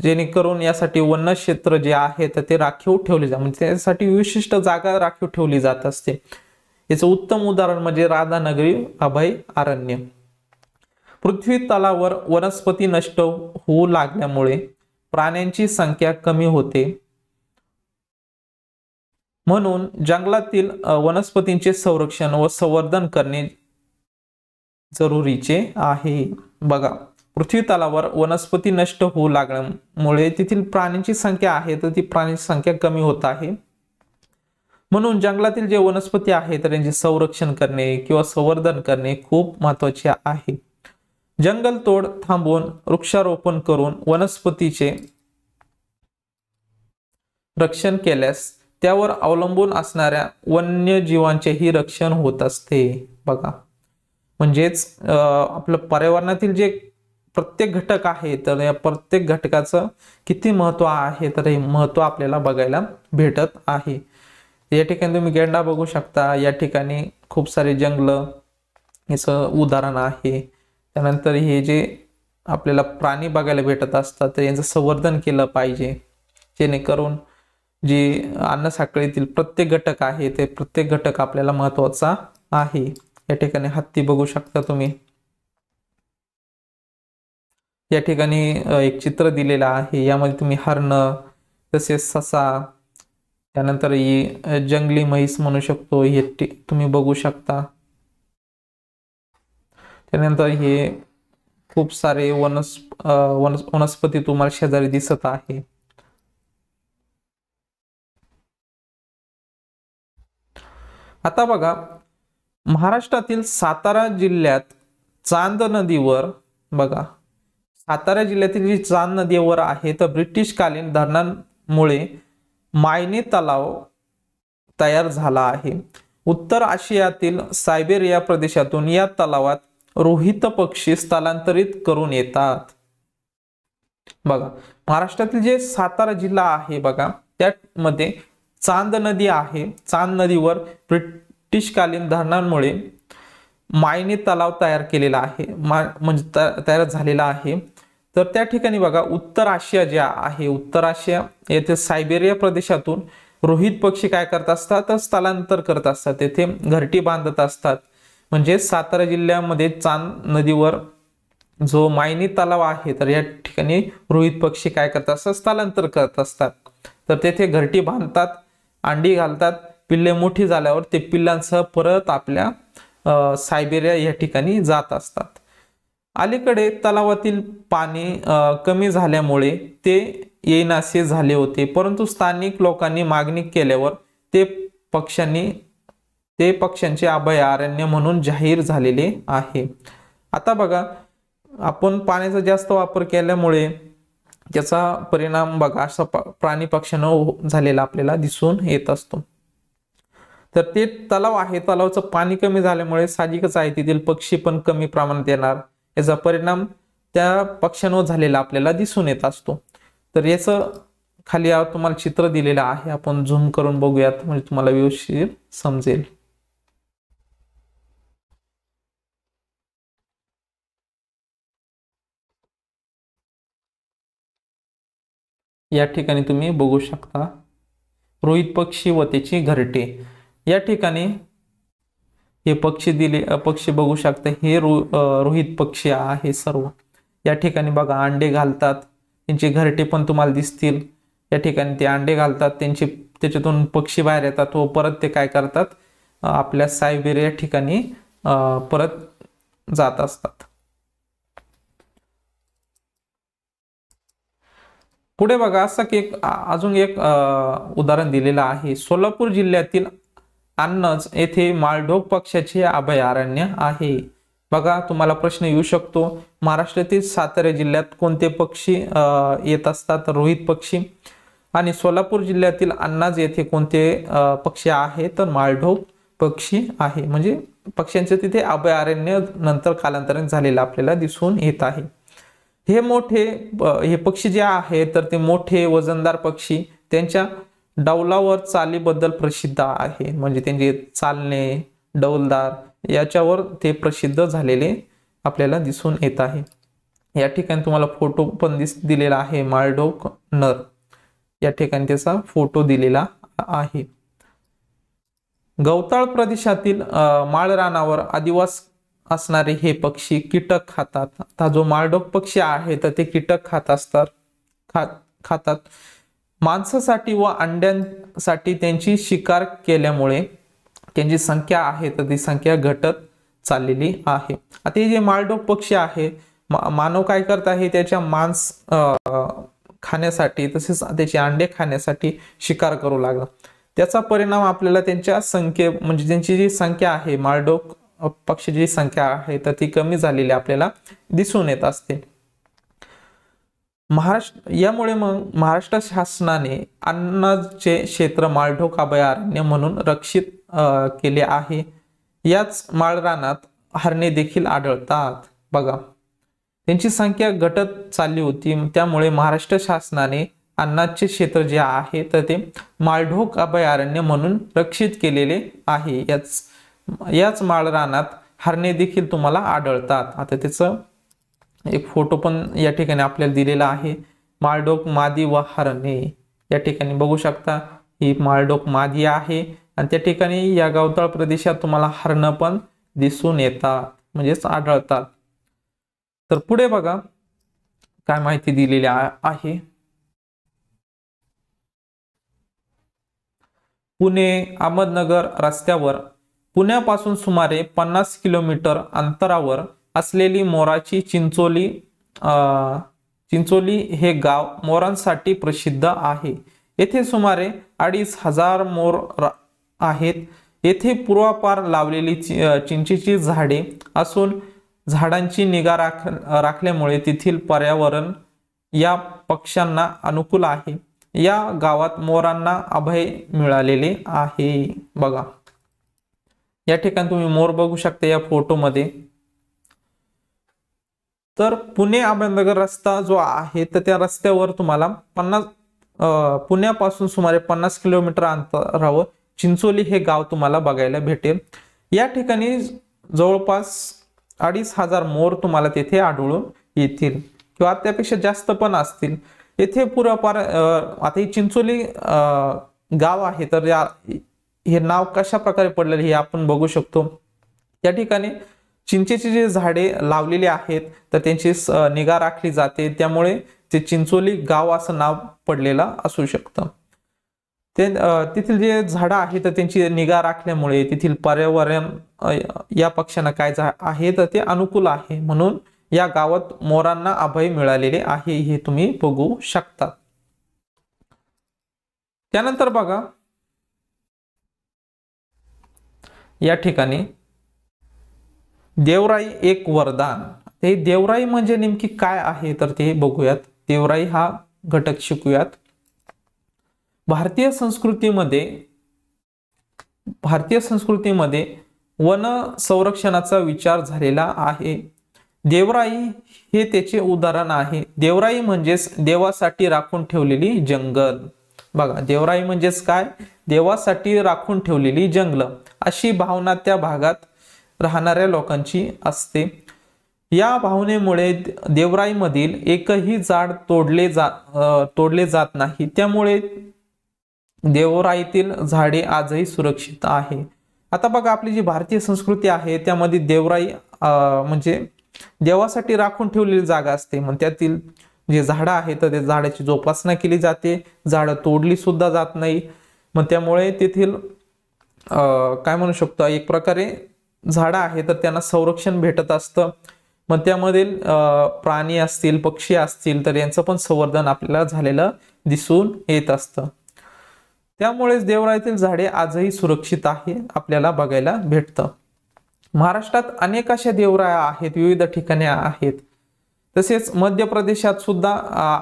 जेणेकरून यासाठी वनक्षेत्र जे आहे तर ते राखीव ठेवले जाते. म्हणजे त्यासाठी विशिष्ट जागा राखीव ठेवली जात असते. याचं उत्तम उदाहरण म्हणजे राधानगरी अभयारण्य. पृथ्वी तलावर वनस्पती नष्ट होऊ लागल्यामुळे प्राण्यांची संख्या कमी होते. म्हणून जंगलातील वनस्पतींचे संरक्षण व संवर्धन करणे जरुरीचे आहे. बघा पृथ्वी तलावर वनस्पती नष्ट होऊ लागल्यामुळे तेथील प्राण्यांची संख्या आहे तर ती प्राण्यांची संख्या कमी होत आहे. म्हणून जंगलातील जे वनस्पती आहे तर त्यांचे संरक्षण करणे किंवा संवर्धन करणे खूप महत्त्वाचे आहे. जंगलतोड थांबवून वृक्षारोपण करून वनस्पतीचे रक्षण केल्यास त्यावर अवलंबून असणाऱ्या वन्यजीवांचेही रक्षण होत असते. बघा म्हणजेच आपलं पर्यावरणातील जे प्रत्येक घटक आहे तर या प्रत्येक घटकाचं किती महत्त्व आहे तर हे महत्त्व आपल्याला बघायला भेटत आहे. या ठिकाणी तुम्ही गेंडा बघू शकता, या ठिकाणी खूप सारे जंगल याचं उदाहरण आहे. त्यानंतर हे जे आपल्याला प्राणी बघायला भेटत असतात तर यांचं संवर्धन केलं पाहिजे जेणेकरून जे अन्न साखळीतील प्रत्येक घटक आहे ते प्रत्येक घटक आपल्याला महत्त्वाचा आहे. या ठिकाणी हत्ती बघू शकता तुम्ही. या ठिकाणी एक चित्र दिलेलं आहे, यामध्ये तुम्ही हरण तसेच ससा, त्यानंतर ही जंगली म्हैस म्हणू शकतो हे तुम्ही बघू शकता. त्यानंतर हे खूप सारे वनस्पती तुम्हाला शेजारी दिसत आहे. आता बघा महाराष्ट्रातील सातारा जिल्ह्यात चांद नदीवर बघा सातारा जिल्ह्यातील जी चांद नदीवर आहे तर ब्रिटिशकालीन धरणांमुळे मायने तलाव तयार झाला आहे. उत्तर आशियातील सायबेरिया प्रदेशातून या तलावात रोहित पक्षी स्थलांतरित करून येतात? बघा, महाराष्ट्रातील जे सातारा जिल्हा आहे बघा, त्यामध्ये चांद नदी आहे. चांद नदीवर ब्रिटिशकालीन धरणांमुळे मायने तलाव तयार केलेला आहे, म्हणजे तयार झालेला आहे. तर त्या ठिकाणी बघा, उत्तर आशिया जे आहे, उत्तर आशिया येथे सायबेरिया प्रदेशातून रोहित पक्षी काय करत असतात, तर स्थलांतर करत असतात, तेथे घरटी बांधत असतात. म्हणजे सातारा जिल्ह्यामध्ये चांद नदीवर जो मायनी तलाव आहे, तर या ठिकाणी रोहित पक्षी काय करत असतात, स्थलांतर करत असतात. तर तेथे घरटी बांधतात, अंडी घालतात. पिल्ले मोठी झाल्यावर ते पिल्लांसह परत आपल्या सायबेरिया या ठिकाणी जात असतात. अलीकडे तलावातील पाणी कमी झाल्यामुळे ते येईनासे झाले होते, परंतु स्थानिक लोकांनी मागणी केल्यावर ते पक्ष्यांचे अभयारण्य म्हणून जाहीर झालेले आहे. आता बघा, आपण पाण्याचा जास्त वापर केल्यामुळे त्याचा परिणाम बघा असा प्राणी पक्ष्यांवर झालेला आपल्याला दिसून येत असतो. तर ते तलाव आहे, तलावाचं पाणी कमी झाल्यामुळे साहजिकच आहे तेथील पक्षी पण कमी प्रमाणात येणार. याचा परिणाम त्या पक्ष्यांवर झालेला आपल्याला दिसून येत असतो. तर याचं खाली तुम्हाला चित्र दिलेलं आहे, आपण झूम करून बघूयात म्हणजे तुम्हाला व्यवस्थित समजेल. या ठिकाणी तुम्ही बघू शकता रोहित पक्षी व त्याची घरटे. या ठिकाणी हे पक्षी बघू शकता, हे रोहित पक्षी आहे सर्व. या ठिकाणी बघा अंडे घालतात, त्यांचे घरटे पण तुम्हाला दिसतील. या ठिकाणी ते अंडे घालतात, त्याच्यातून पक्षी बाहेर येतात व परत ते काय करतात, आपल्या सायबेरिया ठिकाणी परत जात असतात. पुढे बघा, असं की अजून एक उदाहरण दिलेलं आहे. सोलापूर जिल्ह्यातील अन्नज येथे माळढोक पक्ष्याचे अभयारण्य आहे. बघा, तुम्हाला प्रश्न येऊ शकतो, महाराष्ट्रातील सातारा जिल्ह्यात कोणते पक्षी येत असतात, रोहित पक्षी. आणि सोलापूर जिल्ह्यातील अन्नज येथे कोणते पक्षी आहे, तर माळढोक पक्षी आहे. म्हणजे पक्ष्यांचे तिथे अभयारण्य नंतर कालांतराने झालेलं आपल्याला दिसून येत आहे. हे पक्षी जे आहे, तर ते मोठे वजनदार पक्षी त्यांच्या डौलावर चालीबद्दल प्रसिद्ध आहे. म्हणजे त्यांचे चालणे, डौलदार याच्यावर ते प्रसिद्ध झालेले आपल्याला दिसून येत आहे. या ठिकाणी तुम्हाला फोटो पण दिलेला आहे, माळढोक नर. या ठिकाणी त्याचा फोटो दिलेला आहे. गवताळ प्रदेशातील माळरानावर आदिवास असणारे हे पक्षी कीटक खातात. आता जो माळढोक पक्षी आहे, तर ते कीटक खातात. मांसासाठी व अंड्यांसाठी त्यांची शिकार केल्यामुळे त्यांची संख्या आहे, तर ती संख्या घटत चाललेली आहे. आता हे जे माळढोक पक्षी आहे, मानव काय करत आहे, त्याच्या मांस खाण्यासाठी तसेच त्याचे अंडे खाण्यासाठी शिकार करू लागला. त्याचा परिणाम आपल्याला त्यांच्या म्हणजे त्यांची जी संख्या आहे, माळढोक पक्षीची संख्या आहे, तर ती कमी झालेली आपल्याला दिसून येत असते. यामुळे मग महाराष्ट्र शासनाने अन्नजचे क्षेत्र माळढोक अभयारण्य म्हणून रक्षित केले आहे. याच माळरानात हरणे देखील आढळतात. बघा, त्यांची संख्या घटत चालली होती, त्यामुळे महाराष्ट्र शासनाने अन्नाचे क्षेत्र जे आहे, तर ते माळढोक अभयारण्य म्हणून रक्षित केलेले आहे. याच माळरानात हरणे देखील तुम्हाला आढळतात. आता त्याचं एक फोटो पण या ठिकाणी आपल्याला दिलेला आहे, माळढोक मादी व हरणे. या ठिकाणी बघू शकता, ही माळढोक मादी आहे आणि त्या ठिकाणी या गवताळ प्रदेशात तुम्हाला हरण पण दिसून येतात, म्हणजेच आढळतात. तर पुढे बघा काय माहिती दिलेली आहे. पुणे अहमदनगर रस्त्यावर पुण्यापासून सुमारे 50 किलोमीटर अंतरावर असलेली मोराची चिंचोली हे गाव मोरांसाठी प्रसिद्ध आहे. येथे सुमारे 2500 मोर आहेत. येथे पूर्वापार लावलेली चिंचेची झाडे असून झाडांची निगा राखल्यामुळे तेथील पर्यावरण या पक्ष्यांना अनुकूल आहे. या गावात मोरांना अभय मिळालेले आहे. बघा, या ठिकाणी तुम्ही मोर बघू शकता या फोटोमध्ये. तर पुणे अहमदनगर रस्ता जो आहे तर त्या रस्त्यावर तुम्हाला पुण्यापासून सुमारे 50 किलोमीटर अंतरावर चिंचोली हे गाव तुम्हाला बघायला भेटेल। या ठिकाणी जवळपास 2500 मोर तुम्हाला तेथे आढळून येतील किंवा त्यापेक्षा जास्त पण असतील। येथे पुरापार आता ही चिंचोली गाव आहे तर हे नाव कशा प्रकारे पडलेले हे आपण बघू शकतो। या ठिकाणी चिंचेची जे झाडे लावलेली आहेत तर त्यांची निगा राखली जाते, त्यामुळे ते चिंचोली गाव असं नाव पडलेलं असू शकतं। तेथील जे झाडं आहेत तर त्यांची निगा राखल्यामुळे तेथील पर्यावरण या पक्ष्यांना काय आहे तर ते अनुकूल आहे, म्हणून या गावात मोरांना अभय मिळालेले आहे हे तुम्ही बघू शकता। त्यानंतर बघा या ठिकाणी देवराई एक वरदान। हे देवराई म्हणजे नेमकी काय आहे तर ते बघूयात। देवराई हा घटक शिकूयात। भारतीय संस्कृतीमध्ये वन संरक्षणाचा विचार झालेला आहे। देवराई हे त्याचे उदाहरण आहे। देवराई म्हणजेच देवासाठी राखून ठेवलेली जंगल। बघा, देवराई म्हणजेच काय, देवासाठी राखून ठेवलेली जंगल अशी भावना त्या भागात राहणाऱ्या लोकांची असते। या भावनेमुळे देवराईमधील एकही झाड तोडले जात नाही, त्यामुळे देवराईतील झाडे आजही सुरक्षित आहे। आता बघा, आपली जी भारतीय संस्कृती आहे त्यामध्ये देवराई म्हणजे देवासाठी राखून ठेवलेली जागा असते। मग त्यातील जे झाडं आहेत तर त्या झाडाची जोपासना केली जाते, झाडं तोडली सुद्धा जात नाही। मग त्यामुळे तेथील काय म्हणू शकतो, एक प्रकारे झाडं आहे तर त्यांना संरक्षण भेटत असतं। मग त्यामधील प्राणी असतील, पक्षी असतील तर यांचं पण संवर्धन आपल्याला झालेलं दिसून येत असतं। त्यामुळेच देवराईतील झाडे आजही सुरक्षित आहे आपल्याला बघायला भेटतं। महाराष्ट्रात अनेक अशा देवराया आहेत, विविध ठिकाणी आहेत। तसेच मध्य प्रदेशात सुद्धा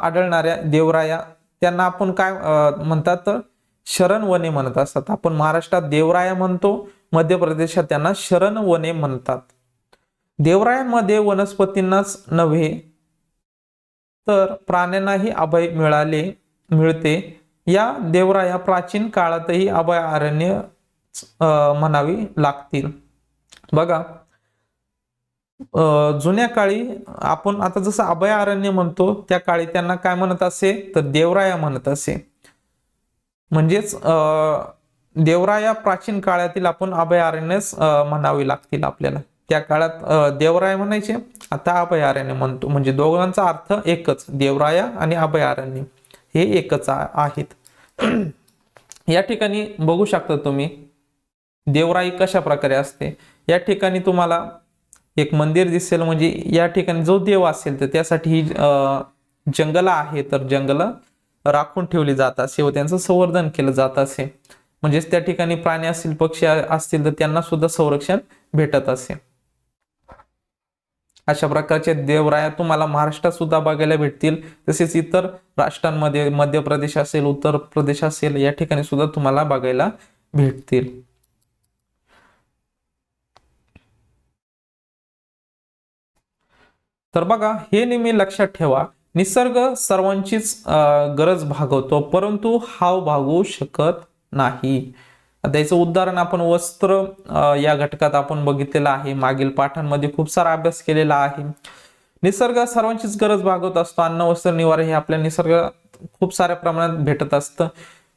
आढळणाऱ्या देवराया त्यांना आपण काय म्हणतात तर शरण वने म्हणत असतात। आपण महाराष्ट्रात देवराया म्हणतो, मध्य प्रदेशात त्यांना शरण वने म्हणतात। देवरायांमध्ये वनस्पतींनाच नव्हे तर प्राण्यांनाही अभय मिळते। या देवराया प्राचीन काळातही अभयारण्य म्हणावी लागतील। बघा, जुन्या काळी आपण आता जसं अभयारण्य म्हणतो त्या काळी त्यांना काय म्हणत असे तर देवराया म्हणत असे। म्हणजेच देवराया प्राचीन काळातील आपण अभयारण्यच म्हणावी लागतील आपल्याला। त्या काळात देवराया म्हणायचे, आता अभयारण्य म्हणतो, म्हणजे दोघांचा अर्थ एकच, देवराया आणि अभयारण्य हे एकच आहेत। या ठिकाणी बघू शकता तुम्ही देवराई कशा प्रकारे असते। या ठिकाणी तुम्हाला एक मंदिर दिसेल, म्हणजे या ठिकाणी जो देव असेल तर त्यासाठी ही जंगल आहे तर जंगल राखून ठेवली जात असे व त्यांचं संवर्धन केलं जात असे। म्हणजेच त्या ठिकाणी प्राणी असतील, पक्षी असतील तर त्यांना सुद्धा संरक्षण भेटत असे। अशा प्रकारचे देवराया तुम्हाला महाराष्ट्रात सुद्धा बघायला भेटतील। तसेच इतर राष्ट्रांमध्ये मध्य प्रदेश असेल, उत्तर प्रदेश असेल, या ठिकाणी सुद्धा तुम्हाला बघायला भेटतील। तर बघा, हे नेहमी लक्षात ठेवा, निसर्ग सर्वांचीच गरज भागवतो, परंतु हाव भागवू शकत नाही। त्याचं उदाहरण आपण वस्त्र या घटकात आपण बघितलेलं आहे, मागील पाठांमध्ये खूप सारा अभ्यास केलेला आहे। निसर्ग सर्वांचीच गरज भागवत असतो। अन्न, वस्त्र, निवारा हे आपल्या निसर्गात खूप साऱ्या प्रमाणात भेटत असतं,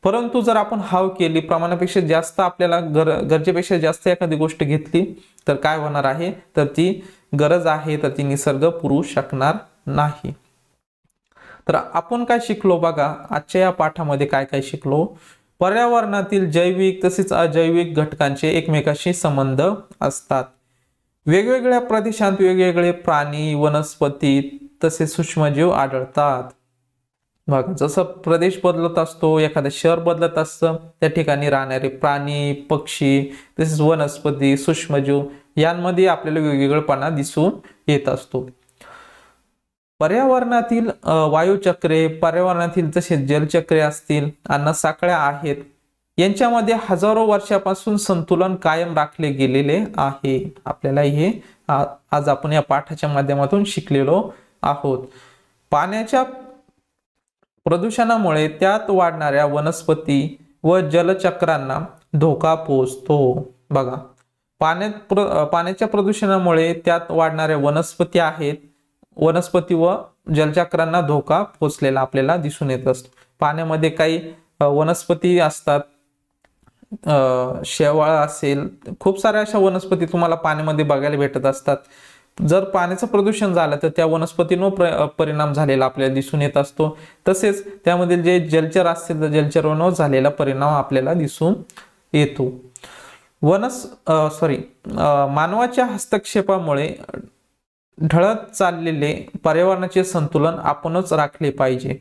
परंतु जर आपण हाव केली, प्रमाणापेक्षा जास्त आपल्याला गरजेपेक्षा जास्त एखादी गोष्ट घेतली तर काय होणार आहे तर ती गरज आहे तर ती निसर्ग पुरवू शकणार नाही। तर आपण काय शिकलो बघा, आजच्या या पाठामध्ये काय काय शिकलो। पर्यावरणातील जैविक तसेच अजैविक घटकांचे एकमेकांशी संबंध असतात। वेगवेगळ्या प्रदेशात वेगवेगळे प्राणी, वनस्पती तसेच सूक्ष्मजीव आढळतात। बघा, जसं प्रदेश बदलत असतो, एखादं शहर बदलत असतं, त्या ठिकाणी राहणारे प्राणी, पक्षी तसेच वनस्पती, सूक्ष्मजीव यांमध्ये आपल्याला वेगवेगळेपणा दिसून येत असतो। पर्यावरणातील वायुचक्रे, पर्यावरणातील तसेच जलचक्रे असतील, अन्नसाखळ्या आहेत, यांच्यामध्ये हजारो वर्षापासून संतुलन कायम राखले गेलेले आहे। आपल्याला हे आज आपण या पाठाच्या माध्यमातून शिकलेलो आहोत। पाण्याच्या प्रदूषणामुळे त्यात वाढणाऱ्या वनस्पती व जलचक्रांना धोका पोहोचतो। बघा, पाण्याच्या प्रदूषणामुळे त्यात वाढणाऱ्या वनस्पती व जलचक्रांना धोका पोहोचलेला आपल्याला दिसून येत असतो। पाण्यामध्ये काही वनस्पती असतात, शेवाळ असेल, खूप साऱ्या अशा वनस्पती तुम्हाला पाण्यामध्ये बघायला भेटत असतात। जर पाण्याचं प्रदूषण झालं तर त्या वनस्पतींवर परिणाम झालेला आपल्याला दिसून येत असतो। तसेच त्यामधील जे जलचर असतील तर जलचरांवर झालेला परिणाम आपल्याला दिसून येतो। मानवाच्या हस्तक्षेपामुळे ढळत चाललेले पर्यावरणाचे संतुलन आपणच राखले पाहिजे।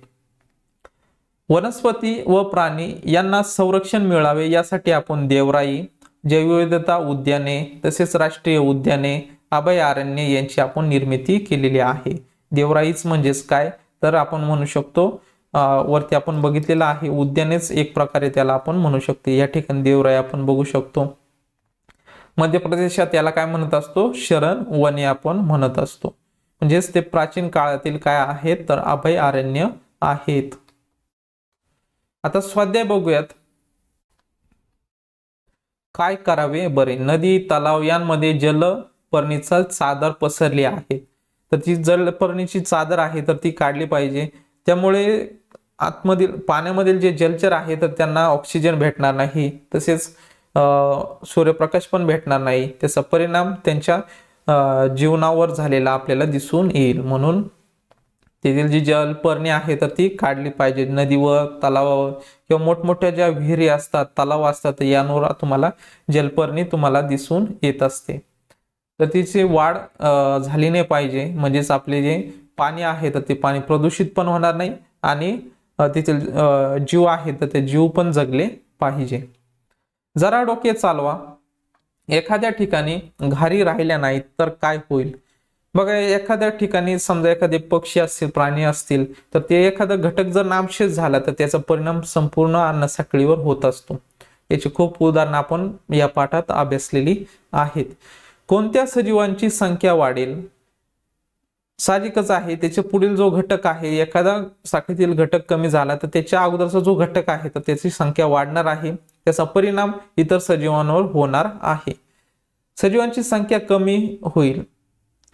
वनस्पती व प्राणी यांना संरक्षण मिळावे यासाठी आपण देवराई, जैवविविधता उद्याने तसेच राष्ट्रीय उद्याने, अभयारण्ये यांची आपण निर्मिती केलेली आहे। देवराईच म्हणजेच काय तर आपण म्हणू शकतो, वरती आपण बघितलेलं आहे, उद्यानेच एक प्रकारे त्याला आपण म्हणू शकतो। या ठिकाणी देवराई आपण बघू शकतो। मध्य प्रदेशात याला काय म्हणत असतो, शरण वने आपण म्हणत असतो। म्हणजेच ते प्राचीन काळातील काय आहेत तर अभयारण्य आहेत। आता स्वाध्याय बघूयात, काय करावे बरे। नदी, तलाव यांमध्ये जलपर्णीचा चादर पसरली आहे, तर ती जलपर्णीची चादर आहे तर ती काढली पाहिजे। त्यामुळे आतमधील पाण्यामधील जे जलचर आहे तर त्यांना ऑक्सिजन भेटणार नाही, तसेच सूर्यप्रकाश पण भेटणार नाही। त्याचा परिणाम त्यांच्या जीवनावर झालेला आपल्याला दिसून येईल। म्हणून तेथील जी जलपर्णी आहे तर ती काढली पाहिजे। नदीवर, तलावावर किंवा मोठमोठ्या ज्या विहिरी असतात, तलाव असतात, यांवर तुम्हाला जलपर्णी तुम्हाला दिसून येत असते। तर तिची वाढ झाली नाही पाहिजे, म्हणजेच आपले जे पाणी आहे तर ते पाणी प्रदूषित पण होणार नाही आणि तेथील जीव आहे तर ते जीव पण जगले पाहिजे। जरा डोके चालवा, एखाद्या ठिकाणी घारी राहिल्या नाहीत तर काय होईल। बघा, एखाद्या ठिकाणी समजा एखादे पक्षी असतील, प्राणी असतील, तर ते एखादा घटक जर नामशेष झाला तर त्याचा परिणाम संपूर्ण अन्न साखळीवर होत असतो। याची खूप उदाहरणं आपण या पाठात अभ्यासलेली आहेत। कोणत्या सजीवांची संख्या वाढेल, साहजिकच आहे त्याचे पुढील जो घटक आहे, एखादा साखळीतील घटक कमी झाला तर त्याच्या अगोदरचा जो घटक आहे तर त्याची संख्या वाढणार आहे। त्याचा परिणाम इतर सजीवांवर होणार आहे। सजीवांची संख्या कमी होईल,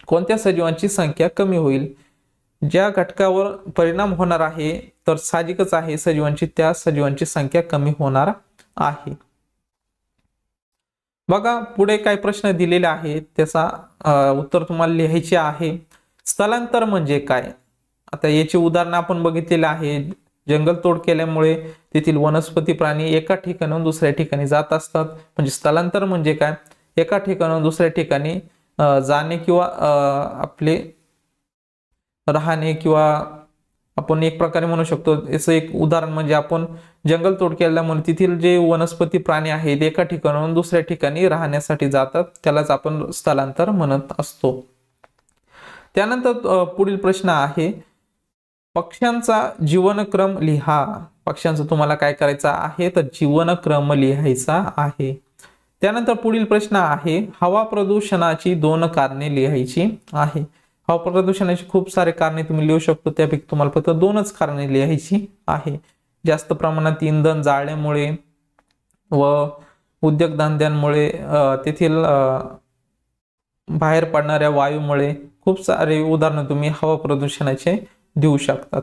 कोणत्या सजीवांची संख्या कमी होईल, ज्या घटकावर परिणाम होणार आहे तर साहजिकच आहे त्या सजीवांची संख्या कमी होणार आहे। बघा, पुढे काही प्रश्न दिलेले आहेत, त्याचा उत्तर तुम्हाला लिहायचे आहे। स्थलांतर म्हणजे काय। आता याची उदाहरण आपण बघितलेले आहे। जंगलतोड केल्यामुळे तेथील वनस्पती प्राणी एका ठिकाणाहून दुसऱ्या ठिकाणी जात असतात। म्हणजे स्थलांतर म्हणजे काय, एका ठिकाणाहून दुसऱ्या ठिकाणी जाणे किंवा आपले राहणे, किंवा आपण एक प्रकारे म्हणू शकतो याचं एक उदाहरण म्हणजे आपण जंगलतोड केल्यामुळे तेथील जे वनस्पती प्राणी आहेत एका ठिकाणाहून दुसऱ्या ठिकाणी राहण्यासाठी जातात, त्यालाच आपण स्थलांतर म्हणत असतो। त्यानंतर पुढील प्रश्न आहे, पक्ष्यांचा जीवनक्रम लिहा। पक्ष्यांचा तुम्हाला काय करायचा आहे तर जीवनक्रम लिहायचा आहे। त्यानंतर पुढील प्रश्न आहे, हवा प्रदूषणाची 2 कारणे लिहायची आहे। हवा प्रदूषणाची खूप सारे कारणे तुम्ही लिहू शकतो, त्यापैकी तुम्हाला फक्त 2च कारणे लिहायची आहे। जास्त प्रमाणात इंधन जाळल्यामुळे व उद्योगधंद्यांमुळे, तेथील बाहेर पडणाऱ्या वायूमुळे, खूप सारे उदाहरण तुम्ही हवा प्रदूषणाचे देऊ शकतात।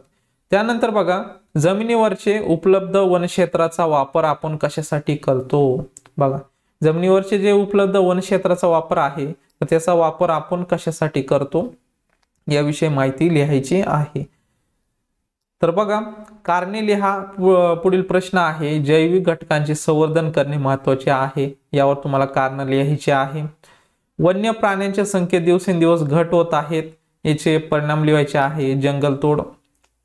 त्यानंतर बघा, जमिनीवरचे उपलब्ध वनक्षेत्राचा वापर आपण कशासाठी करतो। बघा, जमिनीवरचे जे उपलब्ध वनक्षेत्राचा वापर आहे तर त्याचा वापर आपण कशासाठी करतो याविषयी माहिती लिहायची आहे। तर बघा, कारणे लिहा। पुढील प्रश्न आहे, जैविक घटकांचे संवर्धन करणे महत्त्वाचे आहे, यावर तुम्हाला कारण लिहायचे आहे। वन्य प्राण्यांच्या संख्येत दिवसेंदिवस घट होत आहेत, याचे परिणाम लिहायचे आहे। जंगलतोड,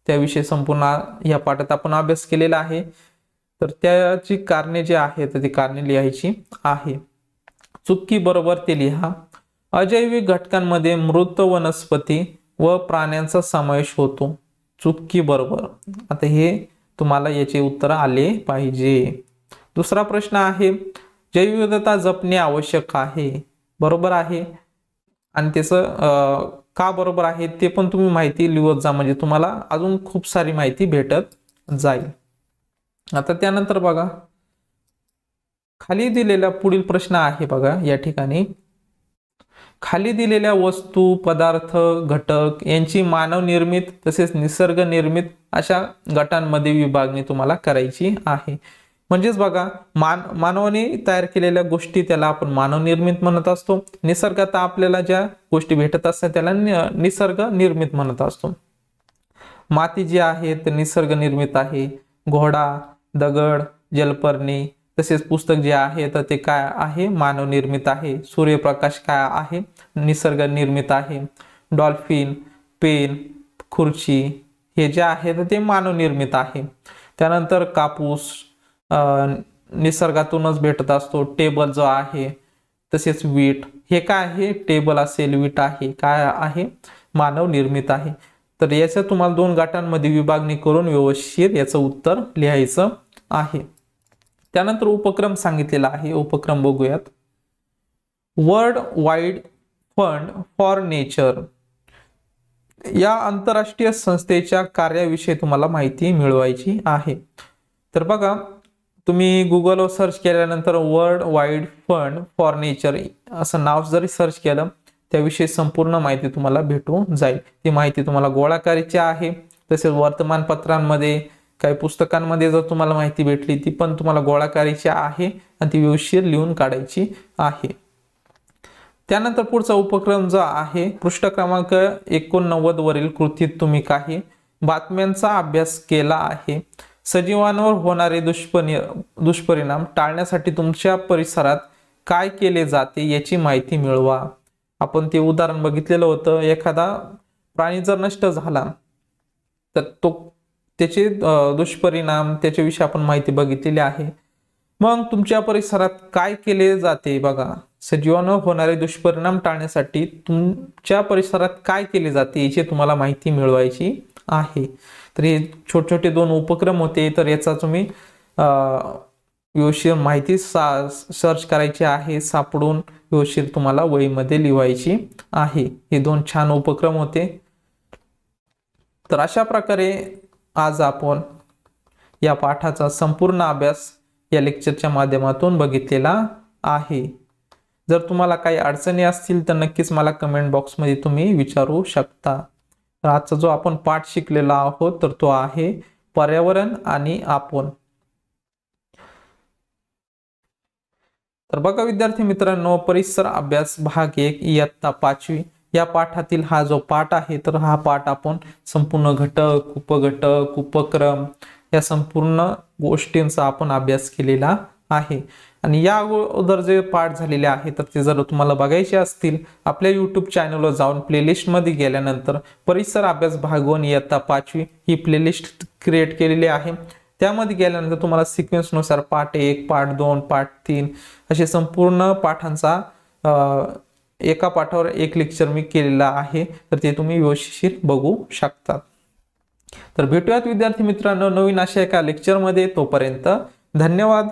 त्याविषयी संपूर्ण या पाठात आपण अभ्यास केलेला आहे, तर त्याची कारणे जी आहेत ती कारणे लिहायची आहे। चुकी बरोबर ते लिहा। अजैविक घटकांमध्ये मृत वनस्पती व प्राण्यांचा समावेश होतो, चुकी बरोबर। आता हे तुम्हाला याचे उत्तर आले पाहिजे। दुसरा प्रश्न आहे जैवविविधता जपणे आवश्यक आहे, बरोबर आहे, आणि त्याचं का बरोबर आहे ते पण तुम्ही माहिती लिहत जा, म्हणजे तुम्हाला अजून खूप सारी माहिती भेटत जाईल. आता त्यानंतर बघा खाली दिलेला पुढील प्रश्न आहे बघा या ठिकाणी, खाली दिलेल्या वस्तू, पदार्थ, घटक यांची मानव निर्मित तसेच निसर्ग निर्मित अशा गटांमध्ये विभागणी तुम्हाला करायची आहे. म्हणजेच बघा मानवाने तयार केलेल्या गोष्टी त्याला आपण मानव निर्मित म्हणत असतो. निसर्गात आपल्याला ज्या गोष्टी भेटत असतात त्याला निसर्ग निर्मित म्हणत असतो. माती जी आहे ते निसर्ग निर्मित आहे, घोडा, दगड, जलपर्णी तसेच पुस्तक जे आहे तर ते काय आहे मानव निर्मित आहे. सूर्यप्रकाश काय आहे निसर्ग निर्मित आहे. डॉल्फिन, पेन, खुर्ची हे जे आहे तर ते मानव निर्मित आहे. त्यानंतर कापूस निसर्गातूनच भेटत असतो. टेबल जो आहे तसेच वीट हे काय आहे, टेबल असेल वीट आहे काय आहे मानव निर्मित आहे. तर याचं तुम्हाला 2 गटांमध्ये विभागणी करून व्यवस्थित याचं उत्तर लिहायचं आहे. त्यानंतर उपक्रम सांगितलेला आहे, उपक्रम बघूयात. World wide fund for nature या आंतरराष्ट्रीय संस्थेच्या कार्याविषयी तुम्हाला माहिती मिळवायची आहे. तर बघा तुम्ही गुगलवर सर्च केल्यानंतर world wide fund for nature असं नाव जरी सर्च केलं त्याविषयी संपूर्ण माहिती तुम्हाला भेटून जाईल. ती माहिती तुम्हाला गोळा करायची आहे. तसेच वर्तमानपत्रांमध्ये काही पुस्तकांमध्ये जर तुम्हाला माहिती भेटली ती पण तुम्हाला गोळा करायची आहे आणि ती व्यवस्थित लिहून काढायची आहे. त्यानंतर पुढचा उपक्रम जो आहे पृष्ठ क्रमांक 89 वरील कृतीत तुम्ही काही बातम्यांचा अभ्यास केला आहे. सजीवांवर होणारे दुष्परिणाम टाळण्यासाठी तुमच्या परिसरात काय केले जाते याची माहिती मिळवा. आपण ते उदाहरण बघितलेलं होतं. एखादा प्राणी जर नष्ट झाला तर त्याचे दुष्परिणाम त्याच्याविषयी आपण माहिती बघितलेली आहे. मग तुमच्या परिसरात काय केले जाते बघा, सजीवांवर होणारे दुष्परिणाम टाळण्यासाठी तुमच्या परिसरात काय केले जाते याची तुम्हाला माहिती मिळवायची आहे. तर हे छोटे छोटे 2 उपक्रम होते. तर याचा तुम्ही व्यवस्थित माहिती सर्च करायची आहे, सापडून व्यवस्थित तुम्हाला वहीमध्ये लिहायची आहे. हे 2 छान उपक्रम होते. तर अशा प्रकारे आज आपण या पाठाचा संपूर्ण अभ्यास या लेक्चरच्या माध्यमातून बघितलेला आहे. जर तुम्हाला काही अडचणी असतील तर नक्कीच मला कमेंट बॉक्समध्ये तुम्ही विचारू शकता. तर आजचा जो आपण पाठ शिकलेला आहोत तर तो आहे पर्यावरण आणि आपण. तर बघा विद्यार्थी मित्रांनो, परिसर अभ्यास भाग 1 इयत्ता 5वी या पाठातील हा जो पाठ आहे तर हा पाठ आपण संपूर्ण घटक, उपघटक, उपक्रम या संपूर्ण गोष्टींचा आपण अभ्यास केलेला आहे. आणि या अगोदर जे पाठ झालेले आहे तर ते जर तुम्हाला बघायचे असतील आपल्या YouTube चॅनलवर जाऊन प्लेलिस्ट मध्ये गेल्यानंतर परिसर अभ्यास भाग 1 इयत्ता 5वी ही प्लेलिस्ट क्रिएट केलेली आहे. त्यामध्ये गेल्यानंतर तुम्हाला सिक्वेन्स नुसार पाठ 1, पाठ 2, पाठ 3 असे संपूर्ण पाठांचा एका पाठावर एक लेक्चर मी केलेला आहे. तर ते तुम्ही व्यवस्थित बघू शकता. तर भेटूयात विद्यार्थी मित्रांनो नवीन अशा एका लेक्चरमध्ये. तोपर्यंत धन्यवाद.